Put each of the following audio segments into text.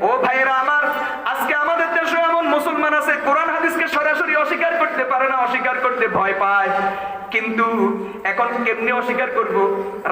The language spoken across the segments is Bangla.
ও ভাইরা আমার, আজকে আমাদের দেশে এমন মুসলমান আছে কোরআন হাদিসকে সরাসরি অস্বীকার করতে পারে না, অস্বীকার করতে ভয় পায়। কিন্তু এখন কেমনে অস্বীকার করব?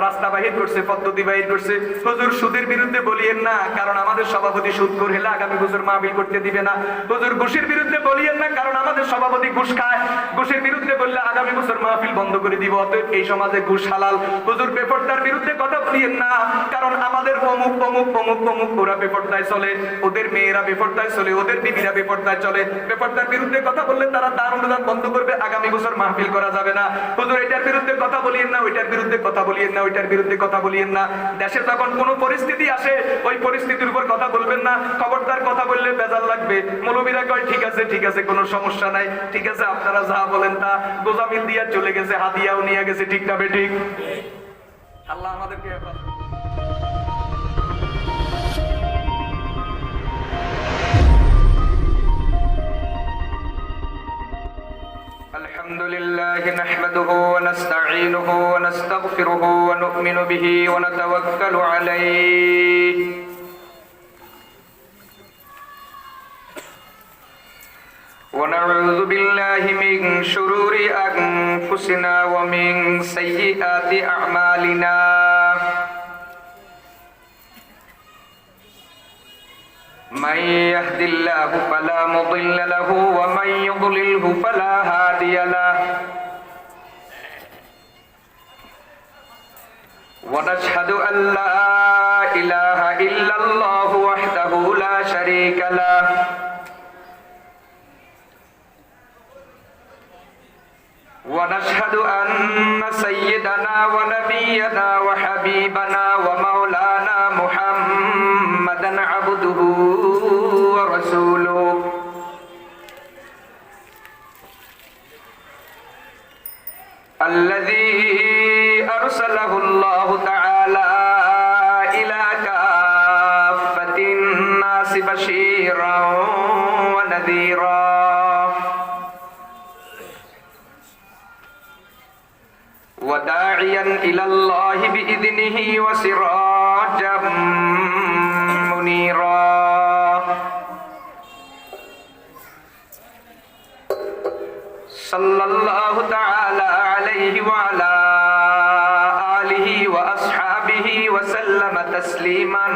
রাস্তা বাহির করছে, পদ্ধতি বাহির করছে, হুজুর সুদের বিরুদ্ধে বলিয়েন না, কারণ আমাদের সভাপতি সুদখোর হলে আগামী বছর মাহফিল করতে দিবে না। হুজুর ঘুষের বিরুদ্ধে বলিয়েন না, কারণ আমাদের সভাপতি ঘুষ খায়, ঘুষের বিরুদ্ধে বললে আগামী বছর মাহফিল বন্ধ করে দিব, অতএব এই সমাজে ঘুষ হালাল। হুজুর বেপরদার বিরুদ্ধে কথা বলিয়েন না, কারণ আমাদের অমুক অমুক অমুক অমুক ওরা বেপরদায় চলে, ওদের মেয়েরা বেপরদায় চলে, ওদের বিবিরা বেপরদায় চলে। বেপরদার বিরুদ্ধে কথা বললে তারা দান অনুদান বন্ধ করবে, আগামী বছর মাহফিল করা যাবে না। হুজুর এটার বিরুদ্ধে কথা বলিয়েন না, ওইটার বিরুদ্ধে কথা বলিয়েন না, ওইটার বিরুদ্ধে কথা বলিয়েন না। দেশে যখন কোনো পরিস্থিতি আসে ওই পরিস্থিতির উপর কথা বলবেন না, খবরদার কথা বললে বেজাল লাগবে। মৌলবীরা কয় ঠিক আছে ঠিক আছে, কোনো সমস্যা নাই, ঠিক আছে আপনারা যা বলেন তা। গোজামিল দিয়া চলে গেছে, হাদিয়াও নিয়ে গেছে, ঠিক না বেঠিক? আল্লাহ আমাদেরকে الحمد لله نحمده ونستعينه ونستغفره ونؤمن به ونتوكل عليه ونعوذ بالله من شرور أنفسنا ومن سيئات أعمالنا من يهد الله فلا مضل له ومن يضلله فلا هادي له ونشهد أن لا إله إلا الله وحده لا شريك له ونشهد أن سيدنا ونبينا وحبيبنا ومولانا محمدا عبده ورسوله الذي أرسله الله تعالى إلى كافة الناس بشيرا ونذيرا وداعيا إلى الله بإذنه وسراجا منيرا صلى الله تعالى عليه وعلى آله وأصحابه وسلم تسليما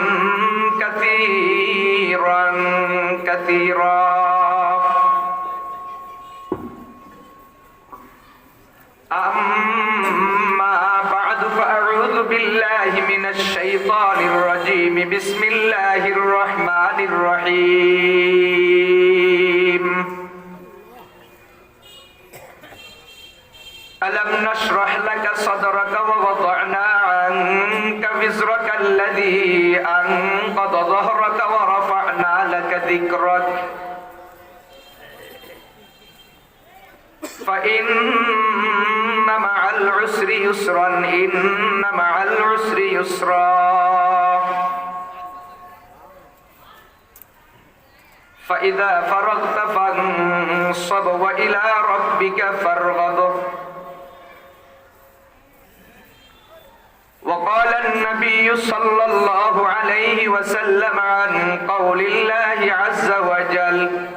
كثيرا كثيرا أما بعد فأعوذ بالله من الشيطان الرجيم بسم الله الرحمن الرحيم ألم نشرح لك صدرك ووضعنا عنك وزرك الذي أنقض ظهرك ورفعنا لك ذكرك فإن مع العسر يسرا إن مع العسر يسرا فإذا فرغت فانصب وإلى ربك فارغب وقال النبي صلى الله عليه وسلم عن قول الله عز وجل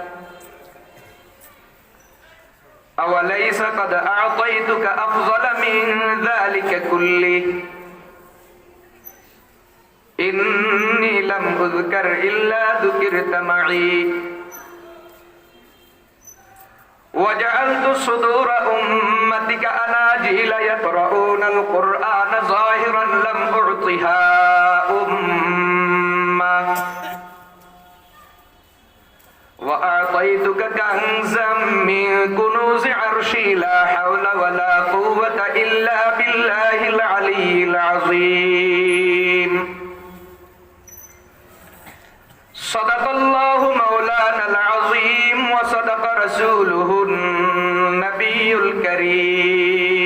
أوليس قد أعطيتك أفضل من ذلك كله إني لم أذكر إلا ذكرت معي وجعلت صدور أمتك أناجيل يقرؤون القرآن ظاهرا لم أعطها أمة وأعطيتك كنزا من كنوز عرشي لا حول ولا قوة إلا بالله العلي العظيم صدق الله مولانا العظيم وصدق رسوله النبي الكريم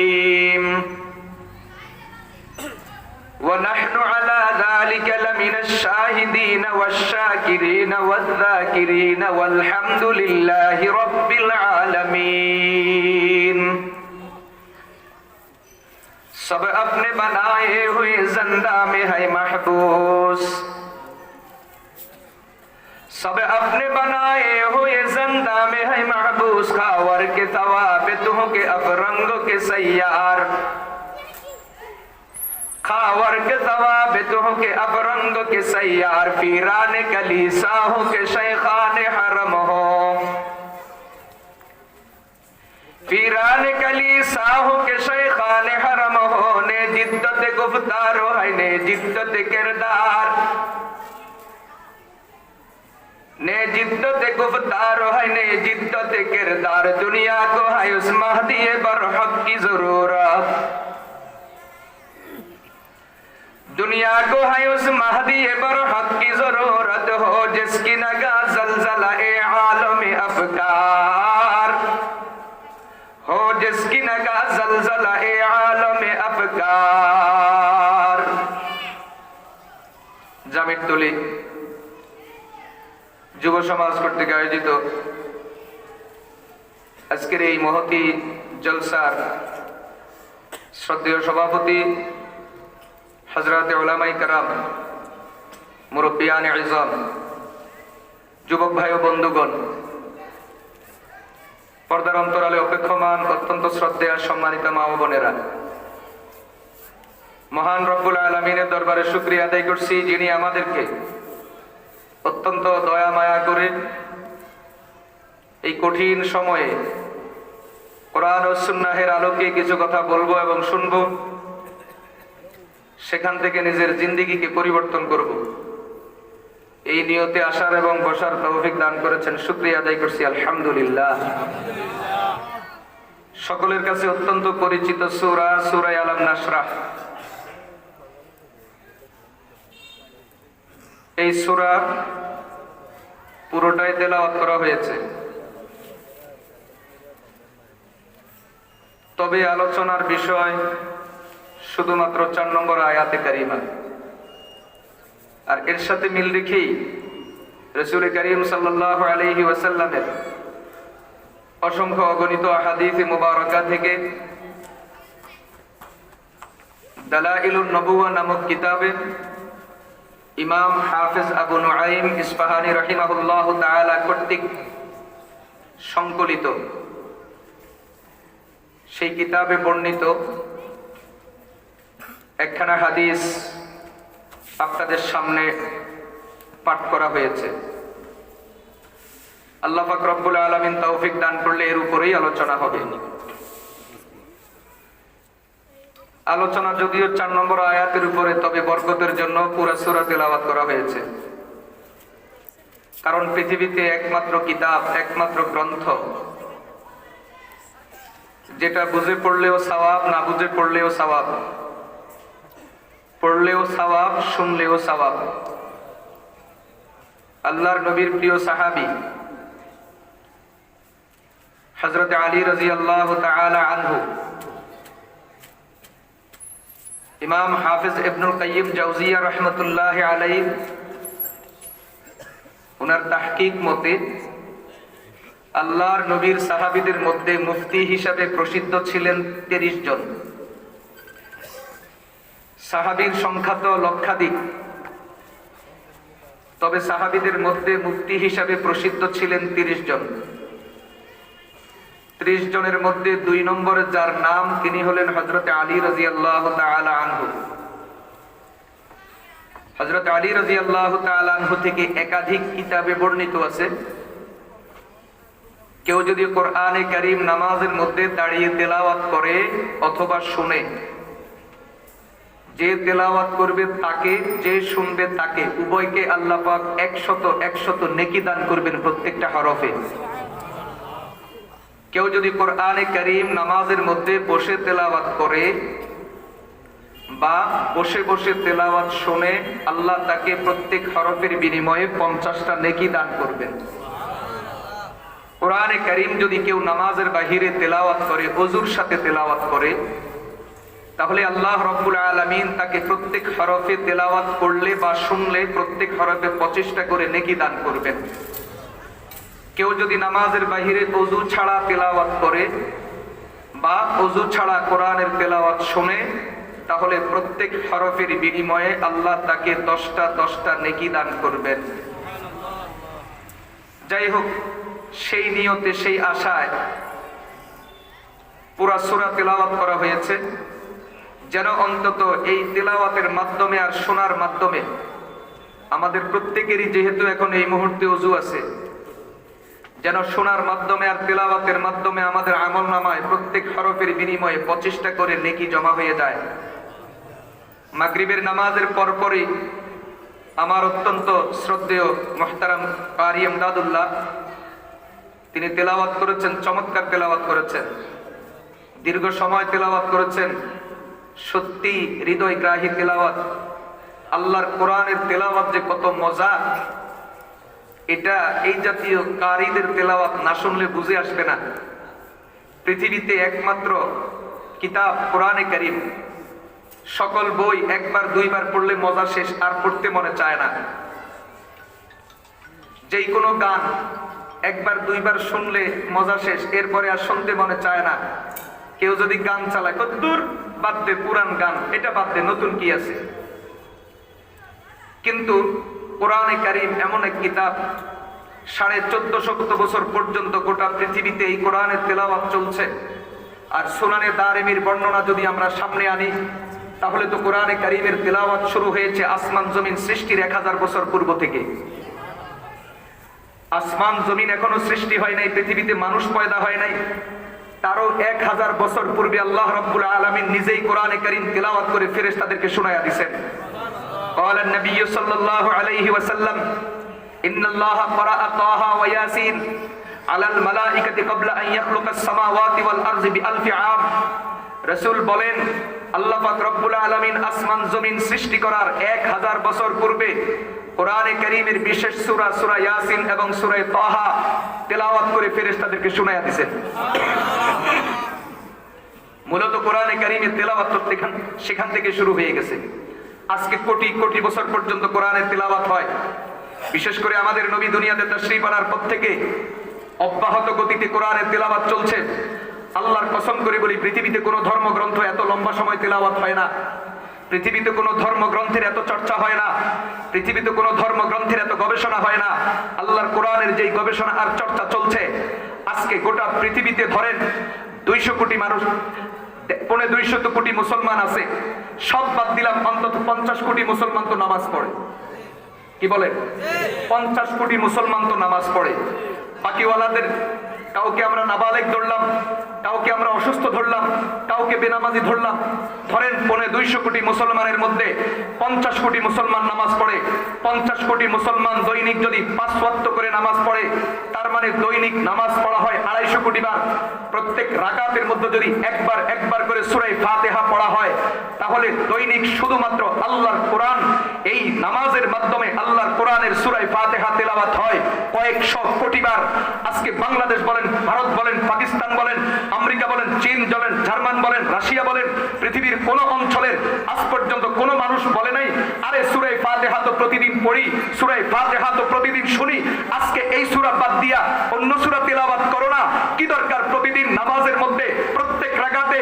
ونحن على ذلك لمن الشاهدين والشاكرين والذاكرين والحمد لله رب العالمين सब अपने बनाए हुए जिंदा में है महबूस सब अपने बनाए हुए जिंदा में है महबूस, खावर के तवाबे तुह के अब रंगों के सैयार, खावर के तवाबे तुह के अब रंगों के सैयार, पीरान कलीसाहों के शेखान हरम हो, पीरान कलीसाहों के शेखान हरम हो, ने जिद्दत गुफ्तार है ने जिद्दत किरदार, ने जिद्दत गुफ्तार है ने जिद्दत किरदार, दुनिया को है उस महदी बरहक की जरूरत, दुनिया को है उस महदी बरहक की जरूरत हो, जिसकी नगाह जलजला ए आलम अफकार हो, जिसकी नगाह जलजला ए आलम अफकार। জামির তুলি যুব সমাজ কর্তৃক আয়োজিত আজকের এই মহতি জলসার শ্রদ্ধেয় সভাপতি হযরত উলামায়ে কেরাম, মুরব্বিয়ানে ইজম, যুবক ভাই ও বন্ধুগণ, পর্দার অন্তরালে অপেক্ষমান অত্যন্ত শ্রদ্ধেয় সম্মানিত মা ও বোনেরা, মহান রব্বুল আলামিনের দরবারে শুকরিয়া আদায় করছি, যিনি আমাদেরকে অত্যন্ত দয়া মায়া করে এই কঠিন সময়ে কোরআন ও সুন্নাহের আলোকে কিছু কথা বলবো এবং শুনবো, সেখান থেকে নিজের জিন্দেগিকে পরিবর্তন করব, এই নিয়তে আসার এবং বসার তৌফিক দান করেছেন। শুকরিয়া আদায় করছি আলহামদুলিল্লাহ। সকলের কাছে অত্যন্ত পরিচিত সূরা সূরা আলাম নাশরাহ, এই সূরা পুরোটাই তেলাওয়াত করা হয়েছে, তবে আলোচনার বিষয় শুধুমাত্র 4 নম্বর আয়াতে কারিমা, আর এর সাথে মিল রেখেই রাসূল করিম সাল্লাল্লাহু আলাইহি ওয়াসাল্লামের অসংখ্য অগণিত হাদিস মুবারাকা থেকে দালাইলুন নবুওয়া নামক কিতাবে ইমাম হাফেজ আবু নুআইম ইসফাহানি রাহিমাহুল্লাহু তাআলা কর্তৃক সংকলিত সেই কিতাবে বর্ণিত একখানা হাদিস আপনাদের সামনে পাঠ করা হয়েছে। আল্লাহ পাক রব্বুল আলামিন তৌফিক দান করলে এর উপরেই আলোচনা হবে। আলোচনা যদিও 4 নম্বর আয়াতের উপরে, তবে বরকতের জন্য পুরো সূরা তেলাওয়াত করা হয়েছে, কারণ পৃথিবীতে একমাত্র কিতাব, একমাত্র গ্রন্থ যেটা বুঝে পড়লেও সওয়াব, না বুঝে পড়লেও সওয়াব, পড়লেও সওয়াব, শুনলেও সওয়াব। আল্লাহর নবীর প্রিয় সাহাবী হযরত আলী রাদিয়াল্লাহু তাআলা আনহু, ইমাম হাফেজ ইবনুল কাইয়িম জাওজিয়া রাহমাতুল্লাহি আলাইহি ওনার তাহকিক মতে আল্লাহর নবীর সাহাবীদের মধ্যে মুফতি হিসাবে প্রসিদ্ধ ছিলেন 30 জন। সাহাবীর সংখ্যা তো লক্ষাধিক, তবে সাহাবীদের মধ্যে মুফতি হিসাবে প্রসিদ্ধ ছিলেন 30 জন। 30 জনের মধ্যে 2 নম্বরে যার নাম, তিনি হলেন হযরত আলী রাদিয়াল্লাহু তাআলা আনহু। হযরত আলী রাদিয়াল্লাহু তাআলা আনহু থেকে একাধিক কিতাবে বর্ণিত আছে, কেউ যদি কোরআনে কারীম নামাজের মধ্যে দাঁড়িয়ে তেলাওয়াত করে অথবা শুনে, যে তেলাওয়াত করবে তাকে, যে শুনবে তাকে, উভয়কে আল্লাহ পাক 100 নেকি দান করবেন প্রত্যেকটা হরফে। কেউ যদি কোরআনে কারীম নামাজের মধ্যে বসে তেলাওয়াত করে বা বসে বসে তেলাওয়াত শুনে, আল্লাহ তাকে প্রত্যেক হরফের বিনিময়ে 50টা নেকি দান করবেন। কোরআনে কারীম যদি কেউ নামাজের বাহিরে তেলাওয়াত করে, ওযুর সাথে তেলাওয়াত করে, তাহলে আল্লাহ রাব্বুল আলামিন তাকে প্রত্যেক হরফে তেলাওয়াত করলে বা শুনলে প্রত্যেক হরফে 25টা করে নেকি দান করবেন। কেউ যদি নামাজের বাহিরে ওযু ছাড়া তেলাওয়াত করে বা ওযু ছাড়া কোরআনের তেলাওয়াত শুনে, তাহলে প্রত্যেক হরফের বিনিময়ে আল্লাহ তাকে 10টা নেকি দান করবেন। যাই হোক, সেই নিয়তে সেই আশায় পুরা সূরা তেলাওয়াত করা হয়েছে, যেন অন্তত এই তেলাওয়াতের মাধ্যমে আর শোনার মাধ্যমে আমাদের প্রত্যেকেরই, যেহেতু এখন এই মুহূর্তে ওযু আছে, যেন শোনার মাধ্যমে আর তেলাওয়াতের মাধ্যমে আমাদের আমলনামায় প্রত্যেক হরফের বিনিময়ে 25টা করে নেকি জমা হয়ে যায়। মাগরিবের নামাজের পরপরই আমার অত্যন্ত শ্রদ্ধেয় মুহতারাম কারি ইমদাদুল্লাহ তিনি তেলাওয়াত করেছেন, চমৎকার তেলাওয়াত করেছেন, দীর্ঘ সময় তেলাওয়াত করেছেন, সত্যি হৃদয়গ্রাহী তেলাওয়াত। আল্লাহর কোরআনের তেলাওয়াত যে কত মজা, এটা এই জাতীয় কারীদের তেলাওয়াত না শুনলে বুঝে আসবে না। পৃথিবীতে একমাত্র কিতাব কোরআনে কারীম, সকল বই একবার দুইবার পড়লে মজা শেষ, আর পড়তে মনে চায় না। যেই কোনো গান একবার দুইবার শুনলে মজা শেষ, এরপরে আর শুনতে মনে চায় না। কেউ যদি গান চালায়, দূর বাদ দে, পুরান গান, এটা বাদ দে, নতুন কি আছে। কিন্তু কোরআনে কারীম এমন এক কিতাব, 1450 বছর পর্যন্ত গোটা পৃথিবীতে এই কোরআনের তেলাওয়াত চলছে। আর সুনানে দারিমির বর্ণনা যদি আমরা সামনে আনি, তাহলে তো কোরআনে কারীমের তেলাওয়াত শুরু হয়েছে আসমান জমিন সৃষ্টির 1000 বছর পূর্ব থেকে। আসমান জমিন এখনো সৃষ্টি হয় নাই, পৃথিবীতে মানুষ পয়দা হয় নাই, তারও 1000 বছর পূর্বে আল্লাহ রাব্বুল আলামিন নিজেই কোরআনে কারীম তেলাওয়াত করে ফেরেশতাদেরকে শোনায়া দিয়েছেন। قال النبي صلى الله عليه وسلم إن الله قرأ طه وياسين على الملائكة قبل أن يخلق السماوات والأرض بألف عام। রাসূল বলেন, আল্লাহ পাক রব্বুল আলামিন আসমান জমিন সৃষ্টি করার 1000 বছর পূর্বে কোরআনে কারীমের বিশেষ সূরা সূরা ইয়াসিন এবং সূরা তাহা তেলাওয়াত করে ফেরেশতাদেরকে শোনায়া দিয়েছেন। মূলত কোরআনে কারীমের তেলাওয়াত সেখান থেকে শুরু হয়ে গেছে। আজকে কোটি কোটি বছর পর্যন্ত কোরআনের তেলাওয়াত হয়। বিশেষ করে আমাদের নবী দুনিয়াতে তাশরীফ আনার পর থেকে অব্যাহত গতিতে কোরআনের তেলাওয়াত চলছে। আল্লাহর কসম করে বলি, পৃথিবীতে কোনো ধর্মগ্রন্থ এত লম্বা সময় তেলাওয়াত হয় না, পৃথিবীতে কোনো ধর্মগ্রন্থের এত চর্চা হয় না, পৃথিবীতে কোনো ধর্মগ্রন্থের এত গবেষণা হয় না। আল্লাহর কোরআনের যেই গবেষণা আর চর্চা চলছে, আজকে গোটা পৃথিবীতে ধরেন 200 কোটি মানুষ, 250 কোটি মুসলমান আছে, সব বাদ দিলাম, অন্তত 50 কোটি মুসলমান তো নামাজ পড়ে। কি বলেন? 50 কোটি মুসলমান তো নামাজ পড়ে। বাকিওয়ালাদের কাউকে আমরা নাবালেগ ধরলাম, কাউকে আমরা অসুস্থ ধরলাম, কাউকে বেনামাজি ধরলাম। ধরেন 250 কোটি মুসলমানের মধ্যে 50 কোটি মুসলমান নামাজ পড়ে। 50 কোটি মুসলমান দৈনিক যদি 5 ওয়াক্ত করে নামাজ পড়ে, তার মানে দৈনিক নামাজ পড়া হয় 250 কোটি বার। প্রত্যেক রাকাতের মধ্যে যদি একবার করে সূরা ফাতিহা পড়া হয়, তাহলে দৈনিক শুধুমাত্র আল্লাহর কোরআন, এই নামাজের মাধ্যমে আল্লাহর কোরআনের সূরা ফাতিহা তেলাওয়াত হয় কয়েকশো কোটি বার। আজকে বাংলাদেশ বলেন, ভারত বলেন, পাকিস্তান বলেন, আমেরিকা বলেন, চীন বলেন, জার্মান বলেন, রাশিয়া বলেন, পৃথিবীর কোন অঞ্চলের আজ পর্যন্ত কোনো মানুষ বলে নাই, আরে সূরা ফাতিহা তো প্রতিদিন পড়ি, সূরা ফাতিহা তো প্রতিদিন শুনি, আজকে এই সূরা বাদ দিয়া অন্য সূরা তেলাওয়াত করো না। কি দরকার প্রতিদিন নামাজের মধ্যে প্রত্যেক রাকাতে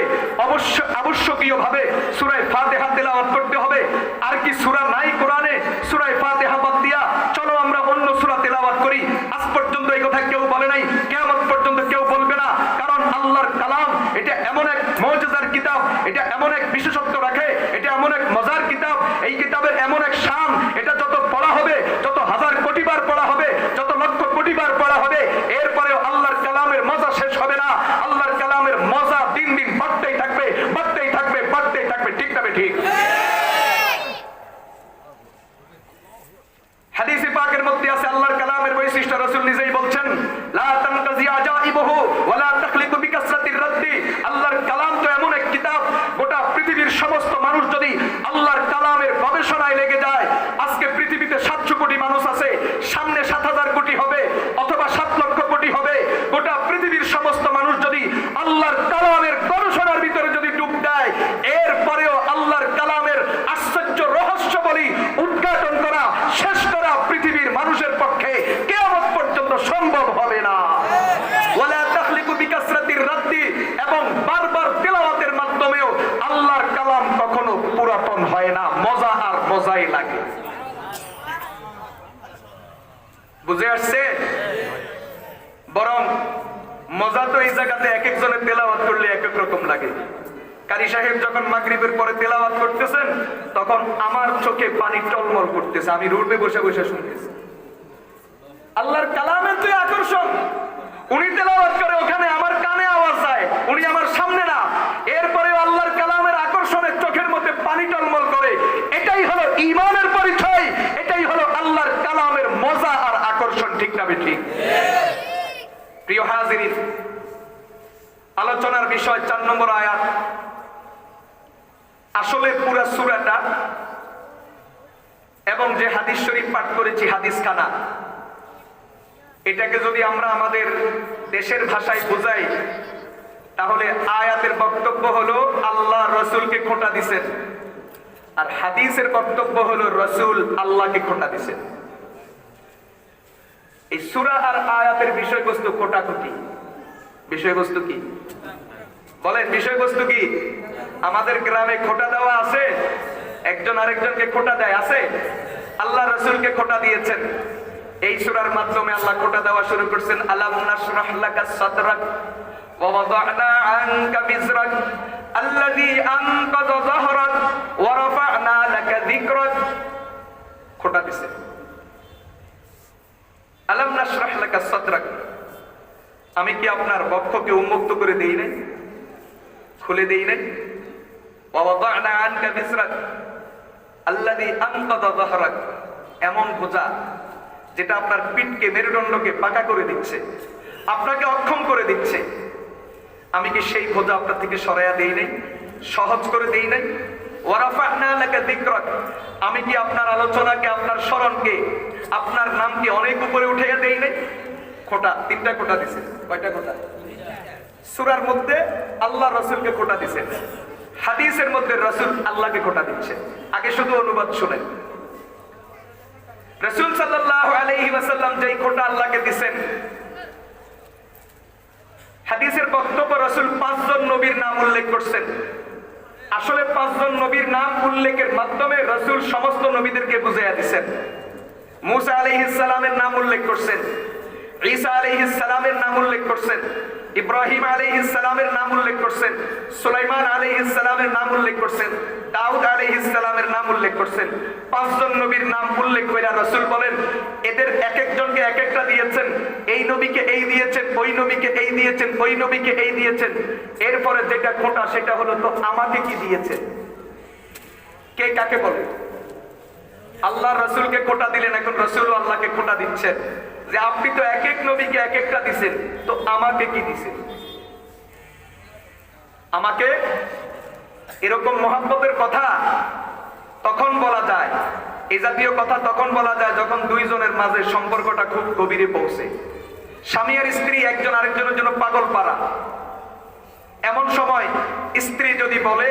আবশ্যকীয়ভাবে সূরা ফাতিহা তেলাওয়াত করতে হবে? আর কি সূরা নাই কোরআনে? সূরা ফাতিহা বাদ দিয়া চলো আমরা অন্য সূরা তেলাওয়াত করি। আজ পর্যন্ত এই কথা কেউ বলে নাই, কিয়ামত পর্যন্ত কেউ বলবে না। কারণ আল্লাহর কালাম এটা এমন এক মুজিজার কিতাব, এটা এমন এক বিশেষত্ব রাখে, এটা এমন এক মজার কিতাব, এই কিতাবের এমন এক শান, এটা যত পড়া হবে, যত হাজার কোটি বার পড়া হবে, যত লক্ষ কোটি বার পড়া হবে, এরপরেও আল্লাহর কালামের মজা শেষ হবে না। আল্লাহর কালামের মজা দিন দিন বাড়তেই থাকবে, বাড়তেই থাকবে, বাড়তেই থাকবে। ঠিক তবে ঠিক। হাদিসে পাকের মধ্যে আছে আল্লাহর কালামের বৈশিষ্ট্য, রাসূল নিজেই বলছেন, লা তানকাজি আজাইবুহু ওয়া লা তাখলিকু বিকাসরাতির রাদ্দি। আল্লাহর কালাম তো এমন এক কিতাব, গোটা পৃথিবীর সমস্ত মানুষ যদি আল্লাহর কালামের গবেষণায় লেগে যায়, আজকে পৃথিবীতে 700 কোটি মানুষ আছে, সামনে 7000 কোটি হবে অথবা 7 লক্ষ কোটি হবে। গোটা পৃথিবীর সমস্ত মানুষ যদি আল্লাহর কালামের গবেষণার ভিতরে যদি ডুব দেয়, এরপরেও আল্লাহর কালামের আশ্চর্য রহস্যবলী উদ্ঘাটন করা, শেষ করা পৃথিবীর মানুষের পক্ষে কিয়ামত পর্যন্ত সম্ভব হবে না। ওয়ালা তাখলিকু বিকাসরাতির রাদ্দি, এবং বারবার তেলাওয়াতের মাধ্যমেও আল্লাহর কালাম কখনো পুরাতন হয় না, মজা আর মজাই লাগে। বুঝে আসছে? বরং মজা তো এই জায়গাতে এক একজনের তেলাওয়াত করলে এক এক রকম লাগে। কারি সাহেব যখন মাগরিবের পরে তেলাওয়াত করতেছেন তখন আমার চোখে পানি টলমল করতেছে, আমি রোডে বসে বসে শুনতেছি। আল্লাহর কালামের তো আকর্ষণ, উনি তেলাওয়াত করে ওখানে আমার কানে আওয়াজ যায়, উনি আমার সামনে না, এরপরে আল্লাহর কালামের আকর্ষণে চোখের মধ্যে পানি টলমল করে। এটাই হলো ঈমানের পরিচয়, এটাই হলো আল্লাহর কালামের মজা আর আকর্ষণ। ঠিক না ঠিক? প্রিয় হাজিরিন, আলোচনার বিষয় 4 নম্বর আয়াত। আসলে পুরা সূরাটা এবং যে হাদিস শরীফ পাঠ করেছি হাদিস খানা, এটাকে যদি আমরা আমাদের দেশের ভাষায় বোঝাই তাহলে আয়াতের বক্তব্য হলো আল্লাহ রসুলকে খোঁটা দিছেন, আর হাদিসের বক্তব্য হলো রসুল আল্লাহকে খোঁটা দিছেন। এই সূরা আর আয়াতের বিষয়বস্তু খোঁটাখুটি। বিষয়বস্তু কি বলেন? বিষয়বস্তু কি? আমাদের গ্রামে খোঁটা দেওয়া আছে, একজন আরেকজনকে খোঁটা দেয়, আছে? আল্লাহ রসুলকে খোঁটা দিয়েছেন। এই সূরার মাধ্যমে আল্লাহ খোঁটা দেওয়া শুরু করছেন। আলাম নাশরাহ লাকা সাদরাক ওয়া ওয়াদা'না আনকা বিজরাক আল্লাযী আনকাযা যাহরাক ওয়া রাফা'না লাকা যিকরাক। খোঁটা দিয়েছেন। আলাম নাশরাহ লাকা সাদরাক, আমি কি আপনার বক্ষকে উন্মুক্ত করে দেই নাই, খুলে দেই নাই? ওয়া ওয়াদা'না আনকা বিজরাক আল্লাযী আনকাযা যাহরাক, এমন বোঝা যেটা আপনার পিঠকে, মেরুদণ্ডকে পাকা করে দিচ্ছে, আপনাকে অক্ষম করে দিচ্ছে। আমি কি সেই বোঝা আপনার থেকে সরাইয়া দেই নাই, সহজ করে দেই নাই? ওয়া রাফা'না লাকা যিকরাক, আমি কি আপনার আলোচনাকে, আপনার স্মরণকে, আপনার নামকে অনেক উপরে উঠাইয়া দেই নাই? খোঁটা, 3টা খোঁটা দিছে। কয়টা খোঁটা? সূরার মধ্যে আল্লাহ রসুলকে খোঁটা দিছেন, হাদিসের মধ্যে রসুল আল্লাহকে খোঁটা দিচ্ছে। আগে শুধু অনুবাদ শুনেন। রাসূল সাল্লাল্লাহু আলাইহি ওয়াসাল্লাম যেই খোঁটা আল্লাহকে দিবেন, হাদিসের বক্তব্য রাসূল 5 জন নবীর নাম উল্লেখ করছেন। আসলে 5 জন নবীর নাম উল্লেখের মাধ্যমে রাসূল সমস্ত নবীদেরকে বুঝাইয়া দিবেন। মূসা আলাইহিস সালামের নাম উল্লেখ করছেন, ঈসা আলাইহিস সালামের নাম উল্লেখ করছেন, ইব্রাহিম আলাইহিস সালামের নাম উল্লেখ করছেন, সুলাইমান আলাইহিস সালামের নাম উল্লেখ করছেন, দাউদ আলাইহিস সালামের নাম উল্লেখ করছেন। 5 জন নবীর নাম উল্লেখ করে রাসূল বলেন এদের এক একজনকে এক একটা দিয়েছেন, এই নবীকে এই দিয়েছেন, ওই নবীকে এই দিয়েছেন, ওই নবীকে এই দিয়েছেন। এরপরে যেটা খোঁটা সেটা হলো তো আমাকে কি দিয়েছেন? কে কাকে বলে? আল্লাহ রসুলকে খোঁটা দিলেন, এখন রসুল আল্লাহকে খোঁটা দিচ্ছেন যে আপনি তো এক এক নবীকে এক একটা দিছেন, তো আমাকে কি দিছেন? আমাকে এরকম মহব্বতের কথা তখন বলা যায়, এই জাতীয় কথা তখন বলা যায় যখন 2 জনের মাঝে সম্পর্কটা খুব গভীরে পৌঁছে। স্বামী আর স্ত্রী একজন আরেকজনের জন্য পাগল পারা। এমন সময় স্ত্রী যদি বলে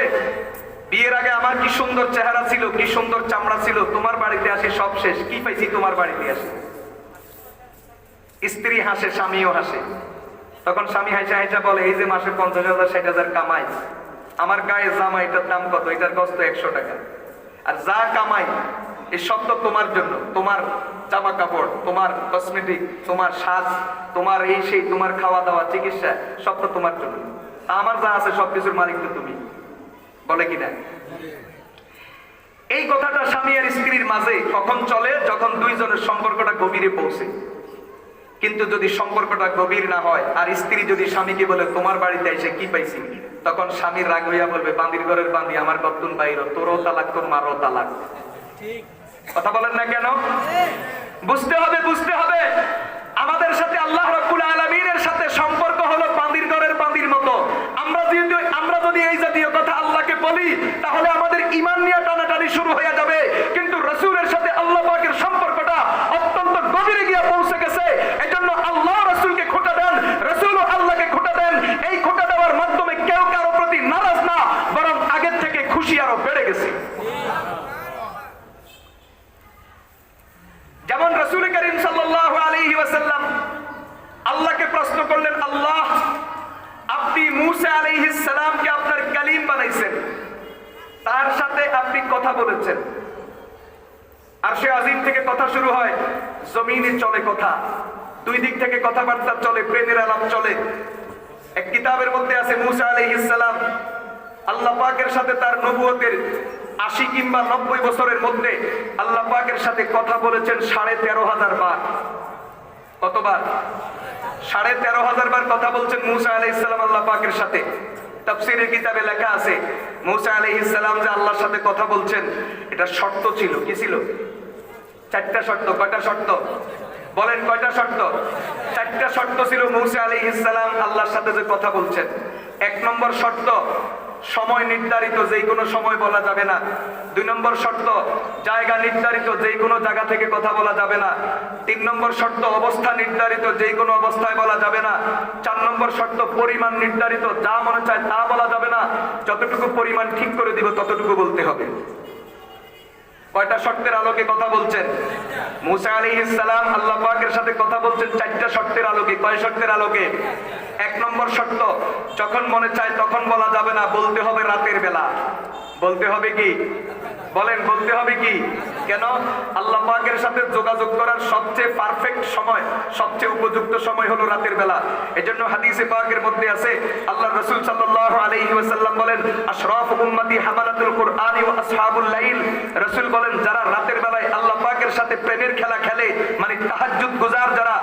বিয়ের আগে আমার কি সুন্দর চেহারা ছিল, কি সুন্দর চামড়া ছিল, তোমার বাড়িতে আসি সব শেষ, কি পাইছি তোমার বাড়িতে আসি। স্ত্রী হাসে, স্বামীও হাসে। তখন স্বামী হাসা হাসা বলে এই যে মাসে 50,000 60,000 কামাই, আমার গায়ে জামা, এটার দাম কত? এটার কষ্ট 100 টাকা। আর যা কামাই এই সব তো তোমার জন্য, তোমার জামা কাপড়, তোমার কসমেটিক, তোমার সাজ, তোমার এই সেই, তোমার খাওয়া দাওয়া, চিকিৎসা, সব তো তোমার জন্য। আমার যা আছে সবকিছুর মালিক তো তুমি। বলে কিনা? এই কথাটা স্বামী আর স্ত্রীর মাঝে কখন চলে? যখন 2 জনের সম্পর্কটা গভীরে পৌঁছে। কিন্তু যদি সম্পর্কটা গভীর না হয় আর স্ত্রী যদি স্বামীকে বলে তোমার বাড়িতে এসে কি পাইছি, তখন স্বামীর রাগ হইয়া বলবে বান্দির ঘরের বান্দি, আমার কতক্ষণ বাইর, তোরও তালাক, তোর মারও তালাক। কথা বলেন না কেন? বুঝতে হবে, বুঝতে হবে। আমাদের সাথে আল্লাহ রাব্বুল আলামিনের সাথে সম্পর্ক হলো বান্দির ঘরের বান্দির মতো। আমরা যদি এই জাতীয় কথা আল্লাহকে বলি তাহলে আমাদের ঈমান নিয়ে টানাটানি শুরু হয়ে যাবে। কিন্তু রাসূলের সাথে আল্লাহ পাকের সম্পর্কটা অত্যন্ত গভীরে গিয়ে পৌঁছে গেছে। এজন্য আল্লাহ রাসূলকে খোঁটা দেন, রাসূলও আল্লাহকে খোঁটা দেন। এই খোঁটা দেওয়ার মাধ্যমে কেউ কারো প্রতি নারাজ না, বরং আগের থেকে খুশি আরো বেড়ে গেছে। যেমন রাসূল করিম সাল্লাল্লাহু আলাইহি ওয়াসাল্লাম আল্লাহকে প্রশ্ন করলেন, আল্লাহ আপনি মূসা আলাইহিস সালামকে আপনার কালিম বানাইছেন, তার সাথে আপনি কথা বলেছেন, আরশে আজিম থেকে কথা শুরু হয়, জমিনে চলে কথা, দুই দিক থেকে কথাবার্তা চলে, প্রেমের আলাপ চলে। এক কিতাবের মধ্যে আছে মুসা আলাইহিস সালাম আল্লাহ পাকের সাথে তার নবুয়তের 80 কিংবা 90 বছরের মধ্যে আল্লাহ পাকের সাথে কথা বলেছেন 13,500 বার। কতবার? 13,500 বার কথা বলছেন মুসা আলাইহিস সালাম আল্লাহ পাকের সাথে। তাফসীরের কিতাবে লেখা আছে মুসা আলাইহিস সালাম যে আল্লাহর সাথে কথা বলছেন এটা শর্ত ছিল। কি ছিল? 4টা শর্ত। কয়টা শর্ত বলেন? কয়টা শর্ত? 4টা শর্ত ছিল মুসা আলাইহিস সালাম আল্লাহর সাথে যে কথা বলছেন। 1 নম্বর শর্ত, সময় নির্ধারিত, যে কোনো সময় বলা যাবে না। 2 নম্বর শর্ত, জায়গা নির্ধারিত, যে কোনো জায়গা থেকে কথা বলা যাবে না। 3 নম্বর শর্ত, অবস্থা নির্ধারিত, যে কোনো অবস্থায় বলা যাবে না। 4 নম্বর শর্ত, পরিমাণ নির্ধারিত, যা মনে চায় তা বলা যাবে না, যতটুকু পরিমাণ ঠিক করে দিব ততটুকু বলতে হবে। কয়টা শর্তের আলোকে কথা বলছেন? মুসা আলাইহিস সালাম আল্লাহ পাকের সাথে কথা বলছেন 4টা শর্তের আলোকে। কয় শর্তের আলোকে? 1 নম্বর শর্ত, যখন মনে চায় তখন বলা যাবে না, বলতে হবে রাতের বেলা। বলতে হবে কি? বলেন, বলতে হবে কি? কেন? আল্লাহ পাকের সাথে যোগাযোগ করার সবচেয়ে পারফেক্ট সময়, সবচেয়ে উপযুক্ত সময় হলো রাতের বেলা। এজন্য হাদিসে পাকের মধ্যে আছে আল্লাহর রাসূল সাল্লাল্লাহু আলাইহি ওয়াসাল্লাম বলেন, আশরাফু উম্মতি হামালাতুল কুরআনি ওয়া আসহাবুল লাইল। রাসূল বলেন, যারা রাতের বেলায় আল্লাহ পাকের সাথে প্রেমের খেলা খেলে, মানে তাহাজ্জুদ গুজার, যারা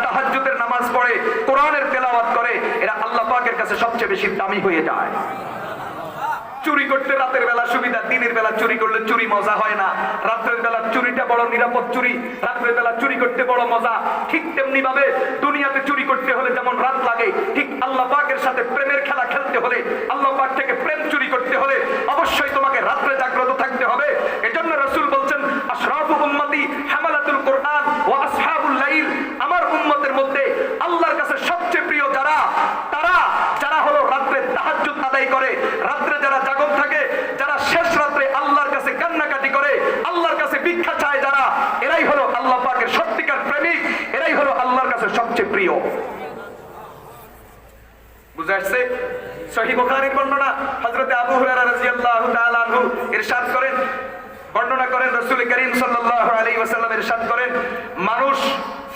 তাহাজ্জুদের নামাজ পড়ে, কোরআনের তেলাওয়াত করে, এরা আল্লাহ পাকের কাছে সবচেয়ে বেশি দামি হয়ে যায়। চুরি করতে রাতের বেলা সুবিধা, দিনের বেলা চুরি করলে চুরি মজা হয় না। রাতের বেলা চুরিটা বড় নিরাপদ চুরি, রাতের বেলা চুরি করতে বড় মজা। ঠিক তেমনি ভাবে দুনিয়াতে চুরি করতে হলে যেমন রাত লাগে, ঠিক আল্লাহ পাকের সাথে প্রেমের খেলা খেলতে হলে, আল্লাহ পাক থেকে প্রেম চুরি করতে হলে অবশ্যই তোমাকে রাত্রে জাগ্রত থাকতে হবে। এজন্য রাসূল বলছেন, আশরাফু উম্মতি হামালাতুল কুরআন ওয়া আসহাবুল লাইল। আমার উম্মতের মধ্যে আল্লাহর কাছে সবচেয়ে প্রিয় যারা, যারা হলো রাত্রে তাহাজ্জুদ আদায় করে, রাত্রে যারা জাগন থাকে, যারা শেষ রাত্রে আল্লাহর কাছে কান্নাকাটি করে, আল্লাহর কাছে ভিক্ষা চায়, যারা, এরাই হলো আল্লাহ পাকের সত্যিকার প্রেমিক, এরাই হলো আল্লাহর কাছে সবচেয়ে প্রিয়। বুঝা আসছে? সহিহ বুখারীর বর্ণনা, হযরত আবু হুরায়রা রাদিয়াল্লাহু তাআলা আনহু ইরশাদ করেন, বর্ণনা করেন, রাসূল করিম সাল্লাল্লাহু আলাইহি ওয়াসাল্লাম ইরশাদ করেন, মানুষ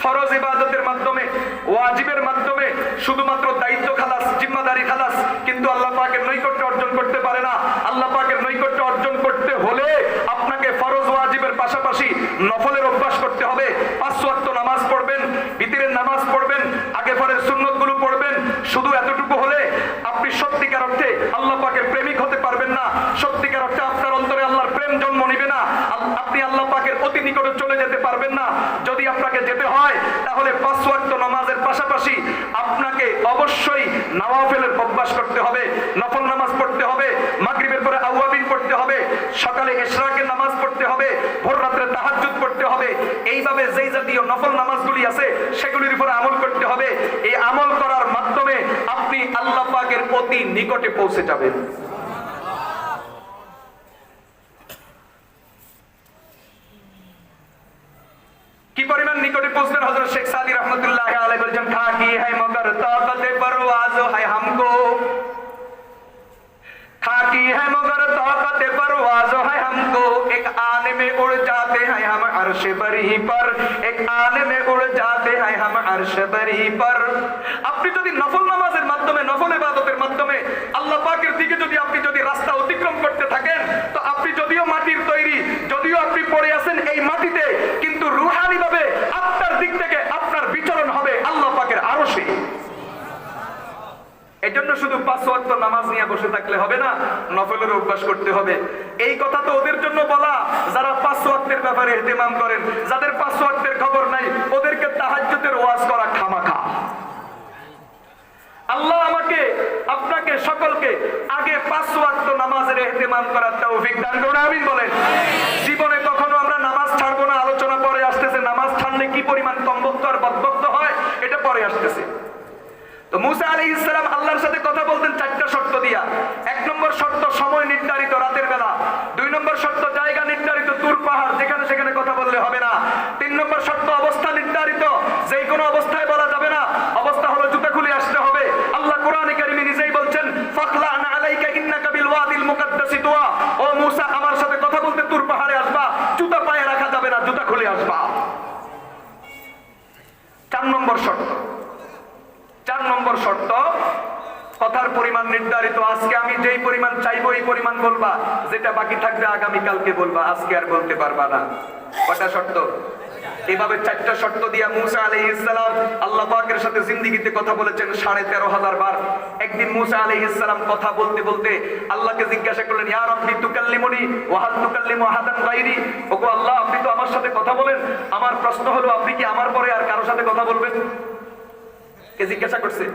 ফরজ ইবাদতের মাধ্যমে, ওয়াজিবের মাধ্যমে শুধুমাত্র দায়িত্ব খালাস, জিম্মাদারি খালাস, কিন্তু আল্লাহ পাকের নৈকট্য অর্জন করতে পারে না। আল্লাহ পাকের নৈকট্য অর্জন করতে হলে আপনাকে ফরজ ওয়াজিবের পাশাপাশি নফলের অভ্যাস করতে হবে। 5 ওয়াক্ত নামাজ পড়বেন, ভিতরের নামাজ পড়বেন, আগে পরের সুন্নতগুলো পড়বেন। শুধু এতটুকু হলে আপনি সত্যিকার অর্থে আল্লাহ পাকের প্রেমিক হতে পারবেন না। সত্যিকার অর্থে আপনার অন্তরে আল্লাহর প্রেম জন্ম নিবে না। আপনি আল্লাহ পাকের অতি নিকটে চলে যেতে পারবেন না। যদি আপনাকে যেতে হয় তাহলে 5 ওয়াক্ত নামাজের পাশাপাশি আপনাকে অবশ্যই নওয়াফিলের অভ্যাস করতে হবে, নফল নামাজ পড়তে হবে, মাগরিবের পরে আওয়াবিন পড়তে হবে, সকালে ইশরাকের নামাজ পড়তে হবে, ভোর রাতে তাহাজ্জুদ পড়তে হবে। এইভাবে যেই জাতীয় নফল নামাজগুলি আছে সেগুলির উপরে আমল করতে হবে। এই আমল করার মাধ্যমে আপনি আল্লাহ পাকের অতি নিকটে পৌঁছে যাবেন। কি পরিমাণ নিকটে পৌঁছবেন? হযরত শেখ সাদি রহমতুল্লাহ আলাইহি বলেছেন, খাকি है मगर ताकत परवाज है हमको, खाकी है मगर ताकत परवाज है हमको, एक आने में उड़ जाते हैं हम अर्श बरी पर, एक आने में उड़ जाते हैं हम अर्श बरी पर। আপনি যদি নফল নামাজের মাধ্যমে, নফল ইবাদতের মাধ্যমে আল্লাহ পাকের দিকে যদি রাস্তা অতিক্রম করতে থাকেন, তো আপনি যদিও মাটির তৈরি, যদিও আপনি পড়ে আছেন এই মাটিতে, কিন্তু রূহানি ভাবে আপনার দিক থেকে আপনার বিচরণ হবে আল্লাহ পাকের আরশে। এই জন্য শুধু 5 ওয়াক্ত নামাজ নিয়ে বসে থাকলে হবে না, নফলের অভ্যাস করতে হবে। এই কথা তো ওদের জন্য বলা যারা 5 ওয়াক্তের ব্যাপারে ইহতিমাম করেন। যাদের 5 ওয়াক্তের খবর নাই ওদেরকে তাহাজ্জুদের ওয়াজ করা খামাখা। আল্লাহ আমাকে, আপনাকে, সকলকে আগে 5 ওয়াক্ত নামাজের ইহতিমাম করার তৌফিক দান করুন, আমিন বলেন। জীবনে কখনো আমরা নামাজ ছাড়বো না, আলোচনা পরে আসতেছে। নামাজ ছাড়লে কি পরিমাণ কমবক্ত আর বদবক্ত হয় এটা পরে আসতেছে। তো মুসা আলাইহিস সালাম আল্লাহর সাথে কথা বলতেন 4টা শর্ত দিয়া। 1 নম্বর শর্ত, সময় নির্ধারিত, রাতের বেলা। 2 নম্বর শর্ত, জায়গা নির্ধারিত, তুর পাহাড়, যেখানে সেখানে কথা বললে হবে না। 3 নম্বর শর্ত, অবস্থা নির্ধারিত, যে কোনো অবস্থায় বলা যাবে না। অবস্থা হলো জুতা খুলে আসতে হবে। আল্লাহ কোরআনে কারিমে নিজেই বলছেন, ফাখলা'না আলাইকা ইন্নাকা বিল ওয়াদিল মুকাদ্দাসি তুয়া, ও মুসা আমার সাথে কথা বলতে তুর পাহাড়ে আসবা, জুতা পায়ে রাখা যাবে না, জুতা খুলে আসবা। 4 নম্বর শর্ত, 4 নম্বর শর্ত, কথার পরিমাণ নির্ধারিত। আজকে আমি যেই পরিমাণ চাইবো এই পরিমাণ বলবা, যেটা বাকি থাকবে আগামী কালকে বলবা, আজকে আর বলতে পারবা না। কটা শর্ত? এভাবে 4টা শর্ত দিয়া মুসা আলাইহিস সালাম আল্লাহ পাকের সাথে জিন্দেগিতে কথা বলেছেন 13,500 বার। একদিন মুসা আলাইহিস সালাম কথা বলতে বলতে আল্লাহকে জিজ্ঞাসা করলেন, ইয়া রাব্বি তুকাল্লিমুনি ওয়া হাল তুকাল্লিমু আহাদান গায়রি। ওগো আল্লাহ, আপনি তো আমার সাথে কথা বলেন, আমার প্রশ্ন হলো আপনি কি আমার পরে আর কারোর সাথে কথা বলবেন? কে জিজ্ঞাসা করছে?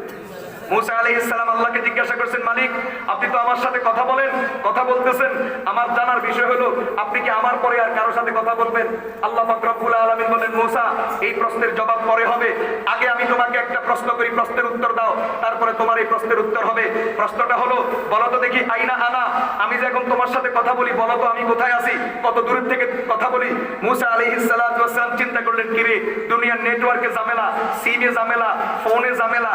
মুসা আলাইহিস সালাম আল্লাহকে জিজ্ঞাসা করছেন, মালিক আপনি তো আমার সাথে কথা বলেন, কথা বলতেছেন, আমার জানার বিষয় হলো আপনি কি আমার পরে আর কারোর সাথে কথা বলবেন? আল্লাহ পাক রব্বুল আলামিন বলেন, মুসা এই প্রশ্নের জবাব পরে হবে, আগে আমি তোমাকে একটা প্রশ্ন করি, প্রশ্নের উত্তর দাও, তারপরে তোমার এই প্রশ্নের উত্তর হবে। প্রশ্নটা হলো, বলো তো দেখি আইনা আনা, আমি যে এখন তোমার সাথে কথা বলি, বলো তো আমি কোথায় আছি, কত দূর থেকে কথা বলি? মুসা আলাইহিস সালাতু ওয়াস সালাম চিন্তা করলেন, কিরে দুনিয়ার নেটওয়ার্কে ঝামেলা, সিমে ঝামেলা, ফোনে ঝামেলা,